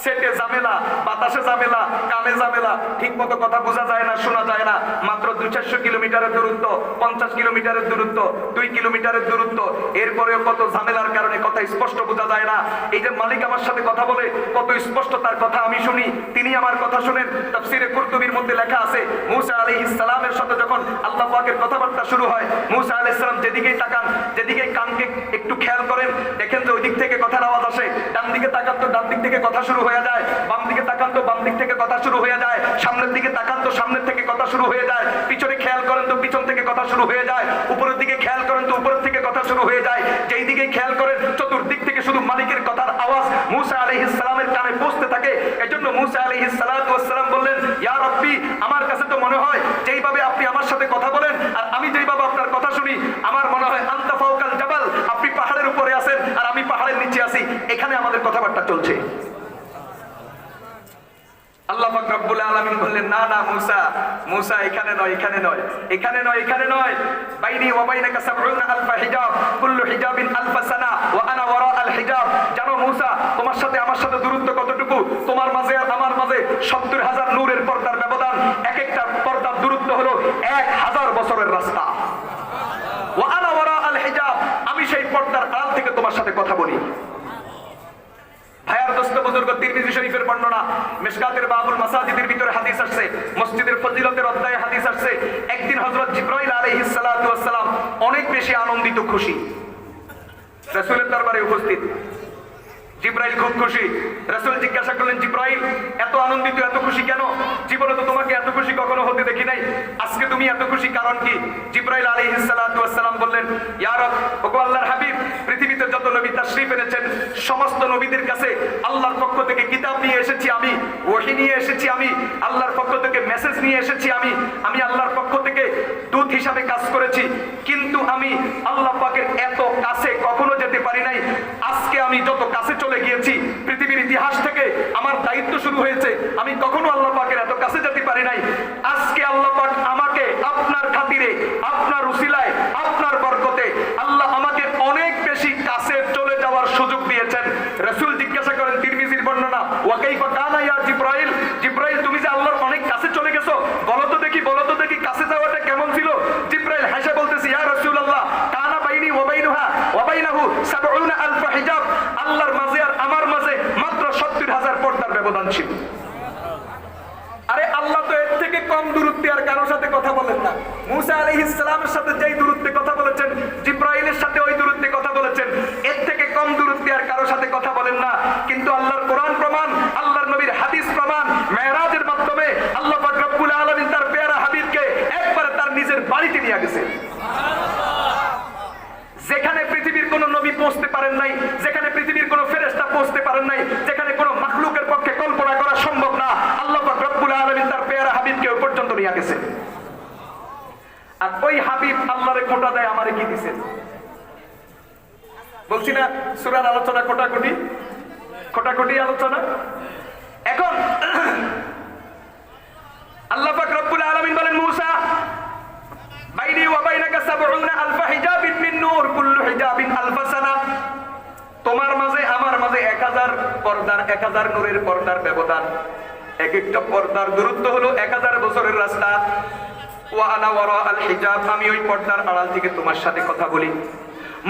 সেটে ঝামেলা, বাতাসে ঝামেলা, কানে ঝামেলা, ঠিক মতো কথা বোঝা যায় না, শোনা যায় না। মাত্র 200-400 কিলোমিটারের দূরত্ব, 50 কিলোমিটারের দূরত্ব, 2 কিলোমিটারের দূরত্ব, এরপরেও কত ঝামেলার কারণে কথা স্পষ্ট বোঝা যায় না। এই যে মালিক আমার সাথে কথা বলে, কত স্পষ্ট তার কথা আমি শুনি, তিনি আমার কথা শুনেন। তাফসীরে কুরতুবীর মধ্যে লেখা আছে, মুসা আলাইহিস সালামের সাথে যখন আল্লাহ পাকের কথাবার্তা শুরু হয়, মুসা আলাইহিস সালাম যেদিকেই তাকান, যেদিকেই কানকে একটু খেয়াল করেন, দেখেন যে ওই দিক থেকে কথার আওয়াজ আসে। ডান দিকে তাকান তো ডান দিক থেকে কথা শুরু হয়ে যায়, বাম দিকে তাকান তো বাম দিক থেকে কথা শুরু হয়ে যায়, সামনের দিকে তাকান তো সামনের থেকে কথা শুরু হয়ে যায়, পিছনে খেয়াল করেন তো পিছন থেকে কথা শুরু হয়ে যায়, উপরের দিকে খেয়াল করেন তো উপরের থেকে কথা শুরু হয়ে যায়। যেই দিকে খেয়াল করেন চতুর্দিক থেকে শুধু মালিকের কথার আওয়াজ মুসা আলাইহিস সালামের কানে পৌঁছতে থাকে। এজন্য মুসা আলাইহিস সালাতু ওয়াস সালাম বললেন, ইয়া রাব্বি, আমার কাছে তো মনে হয় যেইভাবে আপনি আমার সাথে কথা বলেন আর আমি যেইভাবে আপনার কথা শুনি, আমার মনে হয় আনতা ফাওকাল জাবাল, আপনি পাহাড়ের উপরে আছেন আর আমি পাহাড়ের নিচে আছি, এখানে আমাদের কথাবার্তা চলছে। আল্লাহ পাক রব্বুল আলামিন বললেন, না না মুসা, মুসা এখানে নয়, এখানে নয়, এখানে নয়, এখানে নয়, বাইনি ওয়া বাইনাকা 70,000 হিজাব, কুল্লু হিজাবিন আলফা সানা ওয়া আনা ওয়ারা আল হিজাব। জানো মুসা, তোমার সাথে আমার সাথে দূরত্ব কতটুকু? তোমার মাঝে আর আমার মাঝে 70,000 নূরের পর্দার ব্যবধান, এক একটা পর্দার দূরত্ব হলো 1000 বছরের রাস্তা। ওয়া আনা ওয়ারা আল হিজাব, আমি সেই পর্দার আড়াল থেকে তোমার সাথে কথা বলি। ভাইয়ার দোস্ত বুজুর্গ, তিরমিজি শরীফের বর্ণনা, মিশকাতের বাবুল মাসাজিদের ভিতরে হাদিস আসছে, মসজিদের ফজিলতের অধ্যায়ে হাদিস আসছে, একদিন হযরত জিবরাইল আলাইহিস সালাতু ওয়াস সালাম অনেক বেশি আনন্দিত, খুশি, রাসূলের দরবারে উপস্থিত। জিবরাইল খুব খুশি। রাসূল জিজ্ঞাসা করলেন, জিবরাইল এত আনন্দিত, এত খুশি কেন? জীবনে তো তোমাকে এত খুশি কখনো হতে দেখি নাই, আজকে তুমি এত খুশি, কারণ কি? জিবরাইল আলাইহিস সালাতু ওয়াস সালাম বললেন, ইয়া রাব, ওগো আল্লাহর হাবিব, পৃথিবীতে যত নবী তাশরীফ এনেছেন সমস্ত নবীদের কাছে আল্লাহর পক্ষ থেকে কিতাব নিয়ে এসেছি আমি, ওহী নিয়ে এসেছি আমি, আল্লাহর পক্ষ থেকে মেসেজ নিয়ে এসেছি আমি, আমি আল্লাহর পক্ষ থেকে দূত হিসাবে কাজ করেছি, কিন্তু আমি আল্লাহ পাকের এত কাছে কখনো যেতে পারি নাই। আজকে আমি যত কাছে চলে গিয়েছি, পৃথিবীর ইতিহাস থেকে আমার দায়িত্ব শুরু হয়েছে, আমি কখনো আল্লাহ পাকের এত কাছে যেতে পারি নাই। আজকে আল্লাহ পাক আমাকে আপনার খাতিরে, আপনার উসিলায়, আপনার বরকতে আল্লাহ আমাকে অনেক বেশি কাছে চলে যাওয়ার সুযোগ দিয়েছেন। রাসূল জিজ্ঞাসা করেন, তিরমিজির বর্ণনা, ওয়া কাইফা কানা ইয়া জিবরাইল, জিবরাইল তুমি যে আল্লাহর অনেক কাছে চলে গেছো, বলো তো দেখি, বলো তো দেখি কাছে যাওয়াটা কেমন ছিল? জিবরাইল হাসে বলতেছে, ইয়া রাসূলুল্লাহ, কানা বাইনি ওয়া বাইনুহা ওয়া বাইনাহু 70,000 হিজাব, আল্লাহর মাঝে আর আমার মাঝে মাত্র 70,000 পর্দার ব্যবধান ছিল। আরে আল্লাহ তো এর থেকে কম দূরত্বে আর কারোর সাথে কথা বলেন না। মুসা আলাইহিস সালামের সাথে যেই দূরত্বে কথা বলেছেন, জিবরাইলের সাথে ওই দূরত্বে কথা বলেছেন, এর থেকে কম দূরত্বে আর কারোর সাথে কথা বলেন না। কিন্তু আল্লাহর কোরআন প্রমাণ, আল্লাহর নবীর হাদিস প্রমাণ, মেরাজের মাধ্যমে আল্লাহ পাক রব্বুল আলামিন তার পেয়ারা হাবিবকে একবারে তার নিজের বাড়িতে নিয়ে গেছে, যেখানে পৃথিবীর কোন নবী পৌঁছতে পারেন নাই, যেখানে পৃথিবীর কোন ফেরেশতা পৌঁছতে পারেন নাই, যেখানে কোন মাখলুকের পক্ষে কল্পনা করা সম্ভব না, আল্লাহ পাক রব্বুল আলামিন তার পেয়ারা হাবিবকে ওই পর্যন্ত নিয়ে গেছে। আর ওই হাবিব আল্লাহরে কোটা দেয়, আমারে কি দিবেন? বলছি না সূরার আলোচনা কোটাকুটি, কোটাকুটি আলোচনা। এখন আল্লাহ পাক রব্বুল আলামিন বলেন, মুসা বাইনি ওয়া বাইনাকা 70,000 হিজাবিন মিন নূর, কুল্লু হিজাবিন আলফা সানা, তোমার মাঝে আমার মাঝে 1000 পর্দার, 1000 নূরের পর্দার ব্যবধান, এক একটা পর্দার দূরত্ব হলো 1000 বছরের রাস্তা। ওয়া আনা ওয়ারা আল হিজাব, আমি ওই পর্দার আড়াল থেকে তোমার সাথে কথা বলি।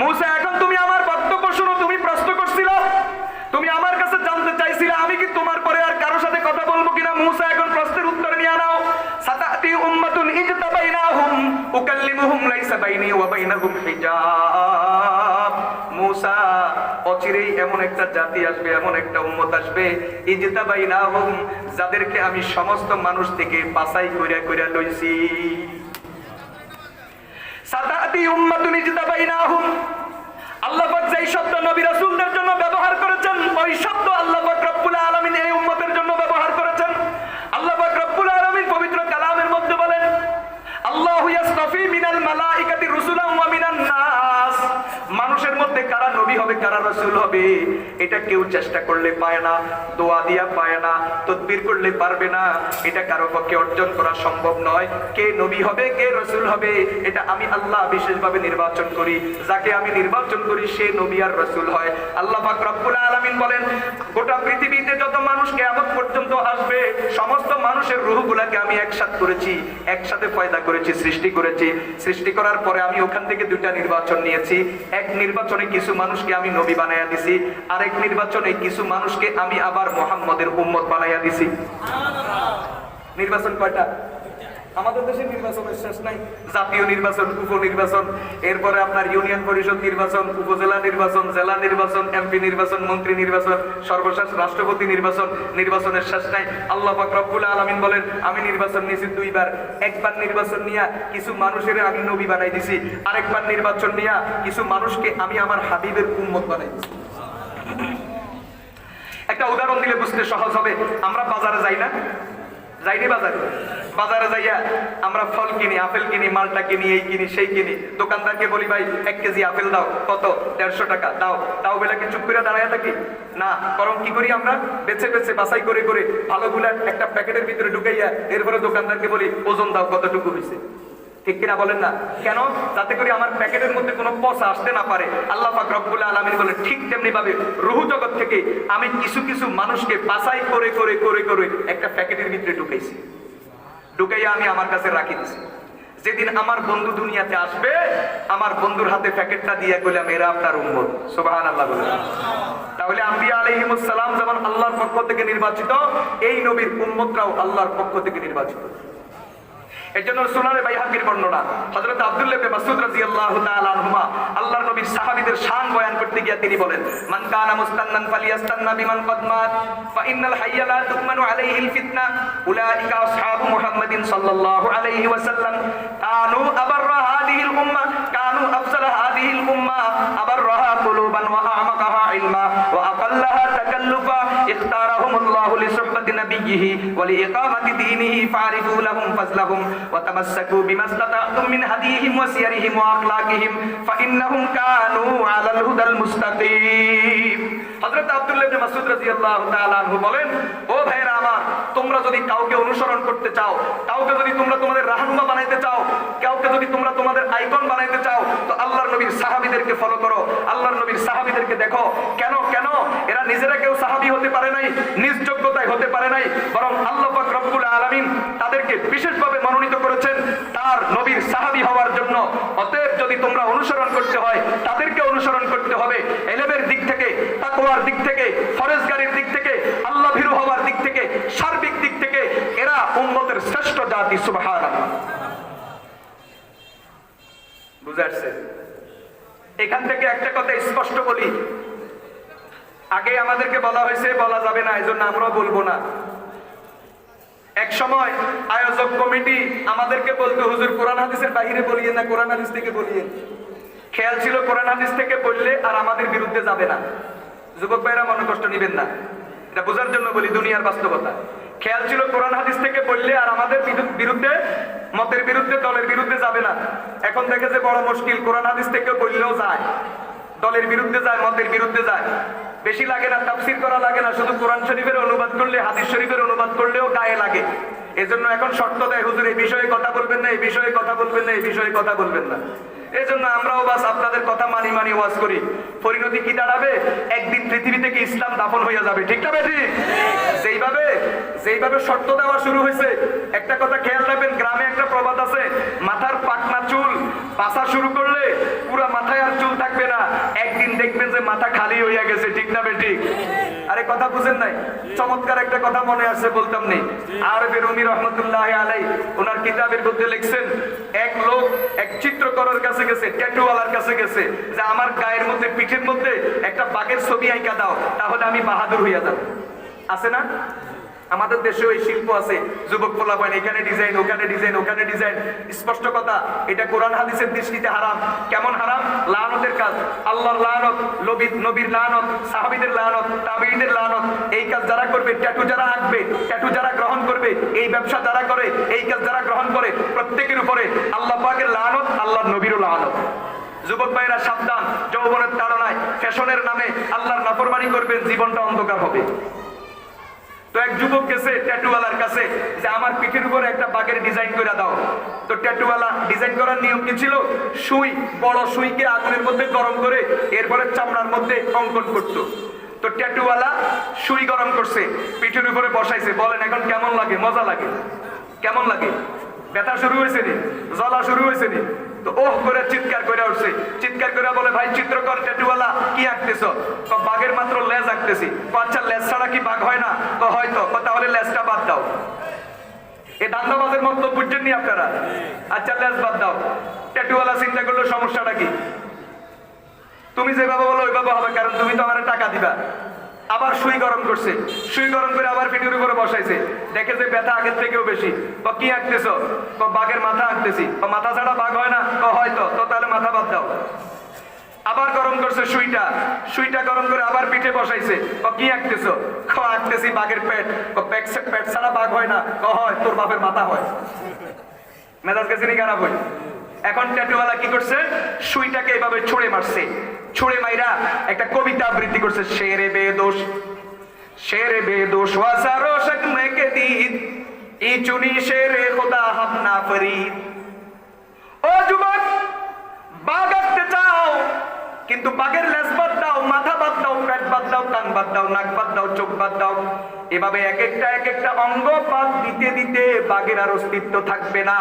মুসা এখন তুমি আমার বক্তব্য শুনো, তুমি প্রশ্ন করছিলে উকাল্লিমুহুম লাইসা বাইনি ওয়া বাইনাহুম হিজাব। মূসা, অচিরেই এমন একটা জাতি আসবে, এমন একটা উম্মত আসবে, ইজতাবাইনাহুম, যাদেরকে আমি সমস্ত মানুষ থেকে বাছাই কইরা কইরা লইছি। সাতাতি উম্মাতুন ইজতাবাইনাহুম, আল্লাহ পাক যেই শব্দ নবী রাসূলদের জন্য ব্যবহার করেছেন, ওই শব্দ আল্লাহ পাক রব্বুল আলামিন এই উম্মতের জন্য ব্যবহার করেছেন। আল্লাহ পাক রব্বুল আলামিন পবিত্র কালামের মধ্যে বলেন, আল্লাহু ইয়াসতাফি মিনাল মালাইকাতি রুসুলান ওয়া মিনান নাস। মানুষের মধ্যে কারা নবী হবে, কারা রাসূল হবে, এটা কেউ চেষ্টা করলে পায় না, দোয়া দিয়া পায় না, তাদবীর করলে পারবে না, এটা কারো পক্ষে অর্জন করা সম্ভব নয়। কে নবী হবে, কে রাসূল হবে, এটা আমি আল্লাহ বিশেষভাবে নির্বাচন করি। যাকে আমি নির্বাচন করি সে নবী আর রাসূল হয়। আল্লাহ পাক রব্বুল আলামিন বলেন, গোটা পৃথিবীতে যত মানুষ কিয়ামত পর্যন্ত আসবে, সমস্ত মানুষের রূহগুলোকে আমি একসাথে করেছি, একসাথে পয়দা করেছি, সৃষ্টি করেছি। সৃষ্টি করার পরে আমি ওখান থেকে দুইটা নির্বাচন নিয়েছি। এক নির্বাচনে কিছু মানুষকে আমি নবী বানাইয়া দিছি, আরেক নির্বাচনে কিছু মানুষকে আমি আবার মুহাম্মদের উম্মত বানাইয়া দিছি। নির্বাচন কয়টা? আমাদের দেশে নির্বাচনের শেষ নাই। জাতীয় নির্বাচন, উপনির্বাচন, এরপরে আপনার ইউনিয়ন পরিষদ নির্বাচন, উপজেলা নির্বাচন, জেলা নির্বাচন, এমপি নির্বাচন, মন্ত্রী নির্বাচন, সর্বশেষ রাষ্ট্রপতি নির্বাচন। নির্বাচনের শেষ নাই। আল্লাহ পাক রব্বুল আলামিন বলেন, আমি নির্বাচন নিয়েছি দুইবার। একবার নির্বাচন নিয়ে কিছু মানুষের আমি নবী বানাই দিছি, আরেকবার নির্বাচন নিয়ে কিছু মানুষকে আমি আমার হাবিবের উম্মত বানাই দিছি। একটা উদাহরণ দিলে বুঝতে সহজ হবে। আমরা বাজারে যাই না? যাইনি বাজারে? বাজারে যাইয়া আমরা ফল কিনি, আপেল কিনি, মালটা কিনি, এই কিনি, সেই কিনি। দোকানদারকে বলি, ভাই 1 কেজি আপেল দাও। কত? 150 টাকা। দাও। তাও বেলা কি চুপ করে দাঁড়ায় থাকি? না, বরং কি করি আমরা? বেছে বেছে বাছাই করে করে ভালোগুলা একটা প্যাকেটের ভিতরে ঢুকাইয়া এরপরে দোকানদারকে বলি, ওজন দাও, কতটুকু হয়েছে। ঠিক কিনা বলেন না? কেন? যাতে করে আমার প্যাকেটের মধ্যে কোনো পচা আসতে না পারে। আল্লাহ পাক রব্বুল আলামিন বলে, ঠিক তেমনি ভাবে রূহ জগৎ থেকে আমি কিছু কিছু মানুষকে বাছাই করে করে করে করে একটা প্যাকেটের ভিতরে ঢুকাইছি, ঢুকাইয়া আমি আমার কাছে রাখি দিছি। যেদিন আমার বন্ধু দুনিয়াতে আসবে, আমার বন্ধুর হাতে প্যাকেটটা দিয়ে কইলাম, এরা আপনার উম্মত। সুবহানাল্লাহ বলে। তাহলে আম্বিয়া আলাইহিমুস সালাম যেমন আল্লাহর পক্ষ থেকে নির্বাচিত, এই নবীর উম্মতরাও আল্লাহর পক্ষ থেকে নির্বাচিত। এজন্য সুনানে বাইহাকির বর্ণনা, হযরত আব্দুল্লাহ ইবনে মাসউদ রাদিয়াল্লাহু তাআলা আনহুমা আল্লাহর নবীর সাহাবীদের শান বয়ান করতে গিয়ে তিনি বলেন, মান কানা মুস্তান্নান ফালিয়াস্তান্না বিমান কদ মাত ফা ইন্নাল হাইয়া লা তুকমানু আলাইহিল ফিতনা উলাইকা আসহাবু মুহাম্মাদিন সাল্লাল্লাহু আলাইহি ওয়াসাল্লাম কানু আবাররা হাদিহিল উম্মাহ কানু আফসালা হাদিহিল উম্মাহ আবাররাহা কুলুবান ওয়া আ'মাকাহা ইলমা ওয়া আকাল্লাহা তাকাল্লুফা ইখতারাহুমুল্লাহু লিসুহবাতি নাবিয়্যিহি ওয়া লিইকামাতি দীনিহি ফারিফু লাহুম ফাজলাহুম وتمسكوا بما استطعتم من هديهم وسيرهم واخلاقهم فانهم كانوا على الهدى المستقيم। হযরত আব্দুল্লাহ ইবনে মাসউদ রাদিয়াল্লাহু তাআলা আনহু বলেন, ও ভাইরা আমার, তোমরা যদি কাউকে অনুসরণ করতে চাও, কাউকে যদি তোমরা তোমাদের রাহনুমা বানাইতে চাও, কাউকে যদি তোমরা তোমাদের আইকন বানাইতে চাও, তো আল্লাহর নবীর সাহাবীদেরকে ফলো করো, আল্লাহর নবীর সাহাবীদেরকে দেখো। কেন? কেন? এরা নিজেরা কেউ সাহাবী হতে পারে নাই, নিজ যোগ্যতায় হতে পারে নাই, বরং আল্লাহ পাক রব্বুল আলামিন তাদেরকে বিশেষভাবে মনোনীত করেছেন তার নবীর সাহাবী হওয়ার জন্য। অতএব যদি তোমরা অনুসরণ করতে হয়, তাদেরকে অনুসরণ করতে হবে। ইলমের দিক থেকে, তাকওয়ার দিক থেকে, ফরজগারির দিক থেকে, আল্লাহ ভীরু হওয়ার দিক থেকে, সার্বিক দিক থেকে এরা উম্মতের শ্রেষ্ঠ জাতি। সুবহানাল্লাহ। বুঝা আসছে? এখান থেকে একটা কথা স্পষ্ট বলি, আগে আমাদেরকে বলা হয়েছে বলা যাবে না, এজন্য আমরাও বলবো না। এক সময় আয়োজক কমিটি আমাদেরকে বলতো, হুজুর কোরআন হাদিসের বাইরে বলিয়েন না, কোরআন হাদিস থেকে বলিয়েন। খেয়াল ছিল কোরআন হাদিস থেকে বললে আর আমাদের বিরুদ্ধে যাবে না। যুবক ভাইরা মনে কষ্ট নিবেন না, এটা বোঝার জন্য বলি, দুনিয়ার বাস্তবতা। খেয়াল ছিল কোরআন হাদিস থেকে বললে আর আমাদের বিরুদ্ধে, মতের বিরুদ্ধে, দলের বিরুদ্ধে যাবে না। এখন দেখে যে বড় মুশকিল, কোরআন হাদিস থেকে বললেও যায়, দলের বিরুদ্ধে যায়, মতের বিরুদ্ধে যায়। বেশি লাগে না, তাফসীর করা লাগে না, শুধু কোরআন শরীফের অনুবাদ করলে, হাদিস শরীফের অনুবাদ করলেও গায়ে লাগে। এজন্য এখন শর্ত দেয়, হুজুর এই বিষয়ে কথা বলবেন না, এই বিষয়ে কথা বলবেন না, এই বিষয়ে কথা বলবেন না। এজন্য আমরাও বাস আপনাদের কথা মানি মানি ওয়াজ করি। পরিণতি কি দাঁড়াবে? একদিন পৃথিবী থেকে ইসলাম দাফন হয়ে যাবে। ঠিক না বেঠি? যেইভাবে শর্ত দেওয়া শুরু হয়েছে, একটা কথা খেয়াল রাখবেন, গ্রামে একটা প্রবাদ আছে, মাথার পাকনা চুল বাসা শুরু করলে পুরা মাথায় আর চুল থাকবে না, একদিন দেখবেন যে মাথা খালি হইয়া গেছে। ঠিক না বেঠি? আরে আরে কথা বুঝেন নাই? চমৎকার একটা কথা মনে আসছে, বলতাম নেই। আরবে রুমি রহমতুল্লাহ আলাইহি ওনার কিতাবের মধ্যে লিখছেন, এক লোক এক চিত্রকরের কাছে গেছে, ট্যাটুওয়ালার কাছে গেছে, যে আমার গায়ের মধ্যে, পিঠের মধ্যে একটা বাঘের ছবি আঁকা দাও, তাহলে আমি বাহাদুর হইয়া যাব। আছে না? আমাদের দেশে ওই শিল্প আছে, যুবক পোলাপান এখানে ডিজাইন, ওখানে ডিজাইন, ওখানে ডিজাইন। স্পষ্ট কথা, এটা কোরআন হাদিসের দৃষ্টিতে হারাম। কেমন হারাম? লানতের কাজ। আল্লাহর লানত, নবীর লানত, সাহাবীদের লানত, তাবেঈদের লানত। এই কাজ যারা করবে, ট্যাটু যারা আঁকবে, ট্যাটু যারা গ্রহণ করবে, এই ব্যবসা যারা করে, এই কাজ যারা গ্রহণ করে, প্রত্যেকের উপরে আল্লাহ পাকের লানত, আল্লাহর নবীরও লানত। যুবক ভাইরা সাবধান, যৌবনের তাড়নায়, ফ্যাশনের নামে আল্লাহর নাফরমানি করবেন, জীবনটা অন্ধকার হবে। তো এক যুবক গেছে ট্যাটুওয়ালার কাছে, যে আমার পিঠের উপরে একটা বাঘের ডিজাইন করে দাও। তো ট্যাটুওয়ালা ডিজাইন করার নিয়ম কি ছিল? সুই, বড় সুইকে আগুনের মধ্যে গরম করে এরপরে চামড়ার মধ্যে অঙ্কন করতো। তো ট্যাটুওয়ালা সুই গরম করছে, পিঠের উপরে বসাইছে। বলেন এখন কেমন লাগে? মজা লাগে? কেমন লাগে? ব্যথা শুরু হয়েছে নি? জ্বলা শুরু হয়েছে নি? তো ওহ করে চিৎকার করে উঠছে, চিৎকার করে বলে, ভাই চিত্রকর ট্যাটুওয়ালা, কি আঁকতেছো? তো বাঘের মাত্র লেজ আঁকতেছি। আচ্ছা, লেজ ছাড়া কি বাঘ হয় না? তো হয়তো। তাহলে লেজটা বাদ দাও। এই ধান্দাবাজের মতো বুঝছেননি আপনারা? আচ্ছা, লেজ বাদ দাও। ট্যাটুওয়ালা চিন্তা করলো সমস্যাটা কি? তুমি যেভাবে বলো ওইভাবে হবে, কারণ তুমি তো আমার টাকা দিবা। আবার সুই গরম করছে, সুই গরম করে আবার পিঠের উপরে বসাইছে। দেখে যে ব্যথা আগের থেকেও বেশি। কি আঁকতেছো? বাঘের মাথা আঁকতেছি। মাথা ছাড়া বাঘ হয় না? হয়তো। তো তাহলে মাথা বাদ দাও। আবার গরম করছে সুইটা, সুইটা গরম করে আবার পিঠে বসাইছে। কি আঁকতেছো? আঁকতেছি বাঘের পেট। পেট ছাড়া বাঘ হয় না? হয়। তোর বাপের মাথা হয়। মেজাজ গেছে নি খারাপ হয়? এখন ট্যাটুওয়ালা কি করছে? সুইটাকে এভাবে ছুঁড়ে মারছে। ছুঁড়ে মাইরা একটা কবিতা আবৃত্তি করছে, শেরে বেদোষ, শেরে বেদোষ ওয়াসারো শকমে কে দীদ, ই চুনি শেরে খোদা হামনা ফরিদ। ও যুবক, বাঘ আঁকতে চাও, কিন্তু বাঘের লেজ বাদ দাও, মাথা বাদ দাও, পেট বাদ দাও, কান বাদ দাও, নাক বাদ দাও, চোখ বাদ দাও। এভাবে এক একটা অঙ্গ বাদ দিতে দিতে বাঘের আর অস্তিত্ব থাকবে না।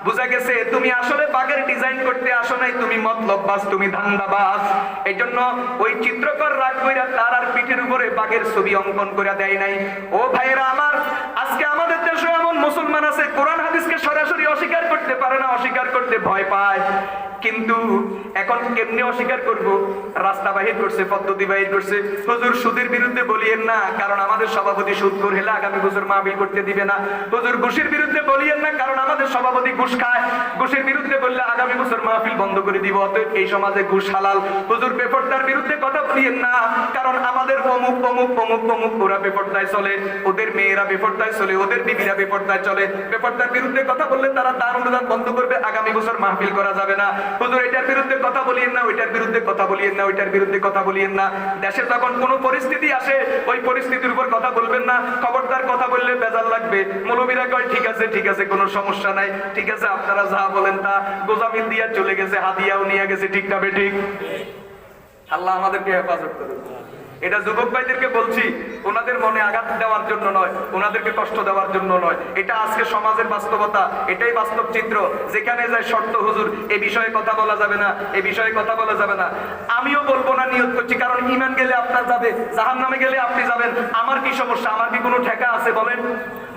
বুঝা গেছে তুমি আসলে বাঘের ডিজাইন করতে আসো নাই, তুমি মতলববাজ, তুমি ধান্দাবাজ। এই জন্য ওই চিত্রকর রাগ কইরা তার আর পিঠের উপরে বাঘের ছবি অঙ্কন করে দেয় নাই। ও ভাইয়েরা আমার, আজকে আমাদের দেশে এমন মুসলমান আছে কোরআন হাদিসকে সরাসরি অস্বীকার করতে পারে না, অস্বীকার করতে ভয় পায়। কিন্তু এখন কেমনে অস্বীকার করব? রাস্তা বাহির করছে, পদ্ধতি বাহির করছে। হুজুর সুদের বিরুদ্ধে বলিয়েন না, কারণ আমাদের সভাপতি সুদখোর হলে আগামী বছর মাহফিল করতে দিবে না। হুজুর ঘুষের বিরুদ্ধে বলিয়েন না, কারণ আমাদের সভাপতি ঘুষ খায়। ঘুষের বিরুদ্ধে বললে আগামী বছর মাহফিল বন্ধ করে দিব, অতএব এই সমাজে ঘুষ হালাল। হুজুর বেপরদার বিরুদ্ধে কথা বলিয়েন না, কারণ আমাদের অমুক অমুক অমুক অমুক ওরা বেপরদায় চলে, ওদের মেয়েরা বেপরদায় চলে, ওদের বিবিরা বেপরদায় চলে। বেপরদার বিরুদ্ধে কথা বললে তারা দান অনুদান বন্ধ করবে, আগামী বছর মাহফিল করা যাবে না। হুজুর এটার বিরুদ্ধে কথা বলিয়েন না, ওইটার বিরুদ্ধে কথা বলিয়েন না, ওইটার বিরুদ্ধে কথা বলিয়েন না। দেশে যখন কোনো পরিস্থিতি আসে ওই পরিস্থিতির উপর কথা বলবেন না, খবরদার। কথা বললে বেজার লাগবে। মৌলবীরা কয় ঠিক আছে, ঠিক আছে, কোনো সমস্যা নাই, ঠিক আছে, আপনারা যা বলেন তা। গোজামিল দিয়া চলে গেছে, হাদিয়াও নিয়ে গেছে, ঠিক না বেঠিক? আল্লাহ আমাদেরকে হেফাজত করুন। এটা যুবক ভাইদেরকে বলছি, ওনাদের মনে আঘাত দেওয়ার জন্য নয়, ওনাদেরকে কষ্ট দেওয়ার জন্য নয়। এটা আজকে সমাজের বাস্তবতা, এটাই বাস্তব চিত্র। যেখানে যায় শর্ত, হুজুর এ বিষয়ে কথা বলা যাবে না, এ বিষয়ে কথা বলা যাবে না। আমিও বলবো না, নিয়ত করছি, কারণ ঈমান গেলে আপনার যাবে, জাহান্নামে গেলে আপনি যাবেন। আমার কি সমস্যা? আমার কি কোনো ঠেকা আছে? বলেন,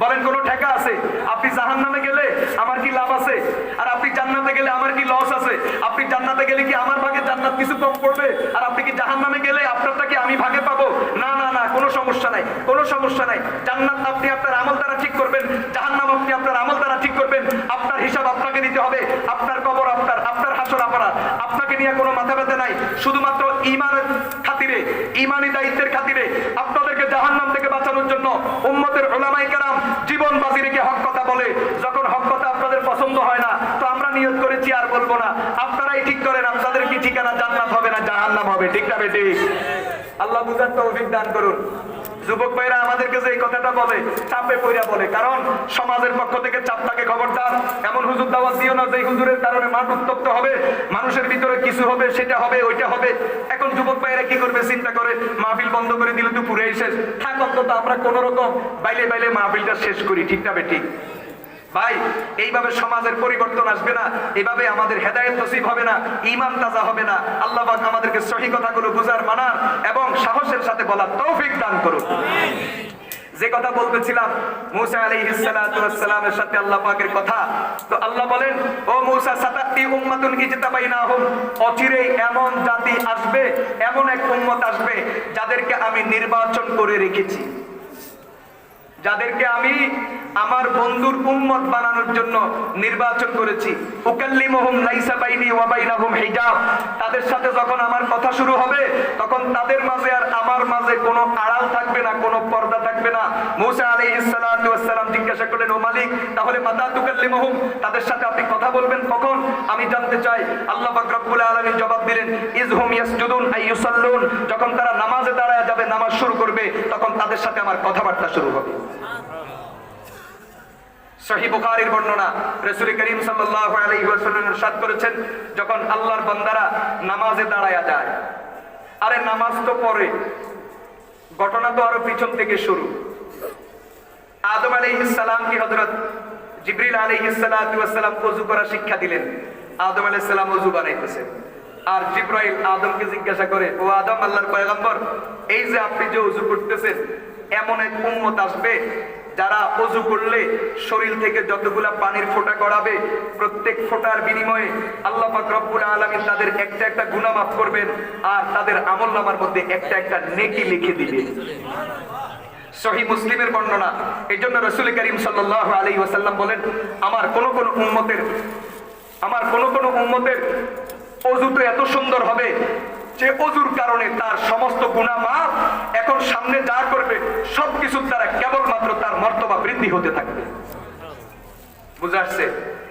বলেন, কোনো ঠেকা আছে? আপনি জাহান্নামে গেলে আমার কি লাভ আছে? আর আপনি জান্নাতে গেলে আমার কি লস আছে? আপনি জান্নাতে গেলে কি আমার ভাগে জান্নাত কিছু কম পড়বে? আর আপনি কি জাহান্নামে গেলে আপনারটা কি আমি ভাগে পাবো? না না না, কোনো সমস্যা নাই, কোনো সমস্যা নাই। জান্নাত আপনি আপনার আমল দ্বারা ঠিক করবেন, জাহান্নাম আপনি আপনার আমল দ্বারা ঠিক করবেন। আপনার হিসাব আপনাকে দিতে হবে, আপনার কবর আপনার, আপনার হাসর আপনার। আপনাকে নিয়ে কোনো মাথা ব্যথা নাই। শুধুমাত্র ঈমানের খাতিরে, ঈমানি দায়িত্বের খাতিরে আপনাদেরকে জাহান্নাম থেকে বাঁচানোর জন্য উম্মতের উলামায়ে কেরাম জীবন বাজি রেখে হক কথা বলে। যখন হক কথা আপনাদের পছন্দ হয় না, তো আমরা নিয়ত করেছি আর বলবো না। আপনারাই ঠিক করেন আপনাদের কি ঠিকানা, জান্নাত হবে না জাহান্নাম হবে, ঠিক না বেঠিক? আল্লাহ বুঝার তৌফিক দান করুন। যুবক ভাইরা আমাদেরকে যে এই কথাটা বলে, চাপে পইরা বলে, কারণ সমাজের পক্ষ থেকে চাপ থাকে, খবরদার এমন হুজুর দাওয়াত দিও না যে হুজুরের কারণে মাঠ উত্তপ্ত হবে, মানুষের ভিতরে কিছু হবে, সেটা হবে, ওইটা হবে। এখন যুবক ভাইরা কি করবে? চিন্তা করে মাহফিল বন্ধ করে দিলে তো পুরাই শেষ। থাক, অন্তত আমরা কোন রকম বাইলে বাইলে মাহফিলটা শেষ করি, ঠিক না বেঠিক? ভাই, এইভাবে সমাজের পরিবর্তন আসবে না, এইভাবে আমাদের হেদায়েত নসিব হবে না, ঈমান তাজা হবে না। আল্লাহ পাক আমাদেরকে সহিহ কথাগুলো বুঝার, মানার এবং সাহসের সাথে বলার তৌফিক দান করুন। যে কথা বলতেছিলাম মুসা আলাইহিস সালাতু ওয়াস সালামের সাথে আল্লাহ পাকের কথা, তো আল্লাহ বলেন, ও মুসা সাতাতি উম্মাতুন ইজতাবাইনাহুম, অচিরেই এমন জাতি আসবে, এমন এক উম্মত আসবে যাদেরকে আমি নির্বাচন করে রেখেছি, যাদেরকে আমি আমার বন্ধুর উম্মত বানানোর জন্য নির্বাচন করেছি। উকাল্লিমুহুম লাইসা বাইনি ওয়া বাইনাহুম হিজাব, তাদের সাথে যখন আমার কথা শুরু হবে তখন তাদের মাঝে আর আমার মাঝে কোনো আড়াল থাকবে না, কোনো পর্দা থাকবে না। মুসা আলাইহিস সালাতু ওয়াস সালাম জিজ্ঞাসা করলেন, ও মালিক, তাহলে মাতা তুকাল্লিমুহুম, তাদের সাথে আপনি কথা বলবেন কখন? আমি জানতে চাই। আল্লাহ পাক রব্বুল আলামিন জবাব দিলেন, ইযহুম ইয়াসজুদুন আই ইউসাল্লুন, যখন তারা নামাজে দাঁড়ায় যাবে, নামাজ শুরু করবে, তখন তাদের সাথে আমার কথাবার্তা শুরু হবে। সহিহ বুখারীর বর্ণনা, রাসূল করিম সাল্লাল্লাহু আলাইহি ওয়াসাল্লাম ইরশাদ করেছেন, যখন আল্লাহর বান্দারা নামাজে দাঁড়ায়া যায়, আরে নামাজ তো পড়ে, ঘটনা তো আরো পিছন থেকে শুরু। আদম আলাইহিস সালামকে হযরত জিবরিল আলাইহিস সালাতু ওয়াস সালাম ওযু করা শিক্ষা দিলেন। আদম আলাইহিস সালাম ওযু বানাইতেছে, আর জিবরাইল আদমকে জিজ্ঞাসা করে, ও আদম, আল্লাহর পয়গম্বর, এই যে আপনি যে ওযু করতেছেন, এমন এক উম্মত আসবে যারা ওযু করলে শরীর থেকে যতগুলা পানির ফোঁটা গড়াবে, প্রত্যেক ফোঁটার বিনিময়ে আল্লাহ পাক রব্বুল আলামিন তাদের একটা একটা গুনাহ মাফ করবেন, আর তাদের আমলনামার মধ্যে একটা একটা নেকি লিখে দিবেন। সহিহ মুসলিমের বর্ণনা। এই জন্য রাসূল করিম সাল্লাল্লাহু আলাইহি ওয়াসাল্লাম বলেন, আমার কোন কোন উম্মতের ওযু তো এত সুন্দর হবে যে ওযুর কারণে তার সমস্ত গুনাহ মাফ, এখন সামনে যা করবে সবকিছুর দ্বারা কেবলমাত্র তার মর্তবা বৃদ্ধি হতে থাকবে। বুঝা আসছে?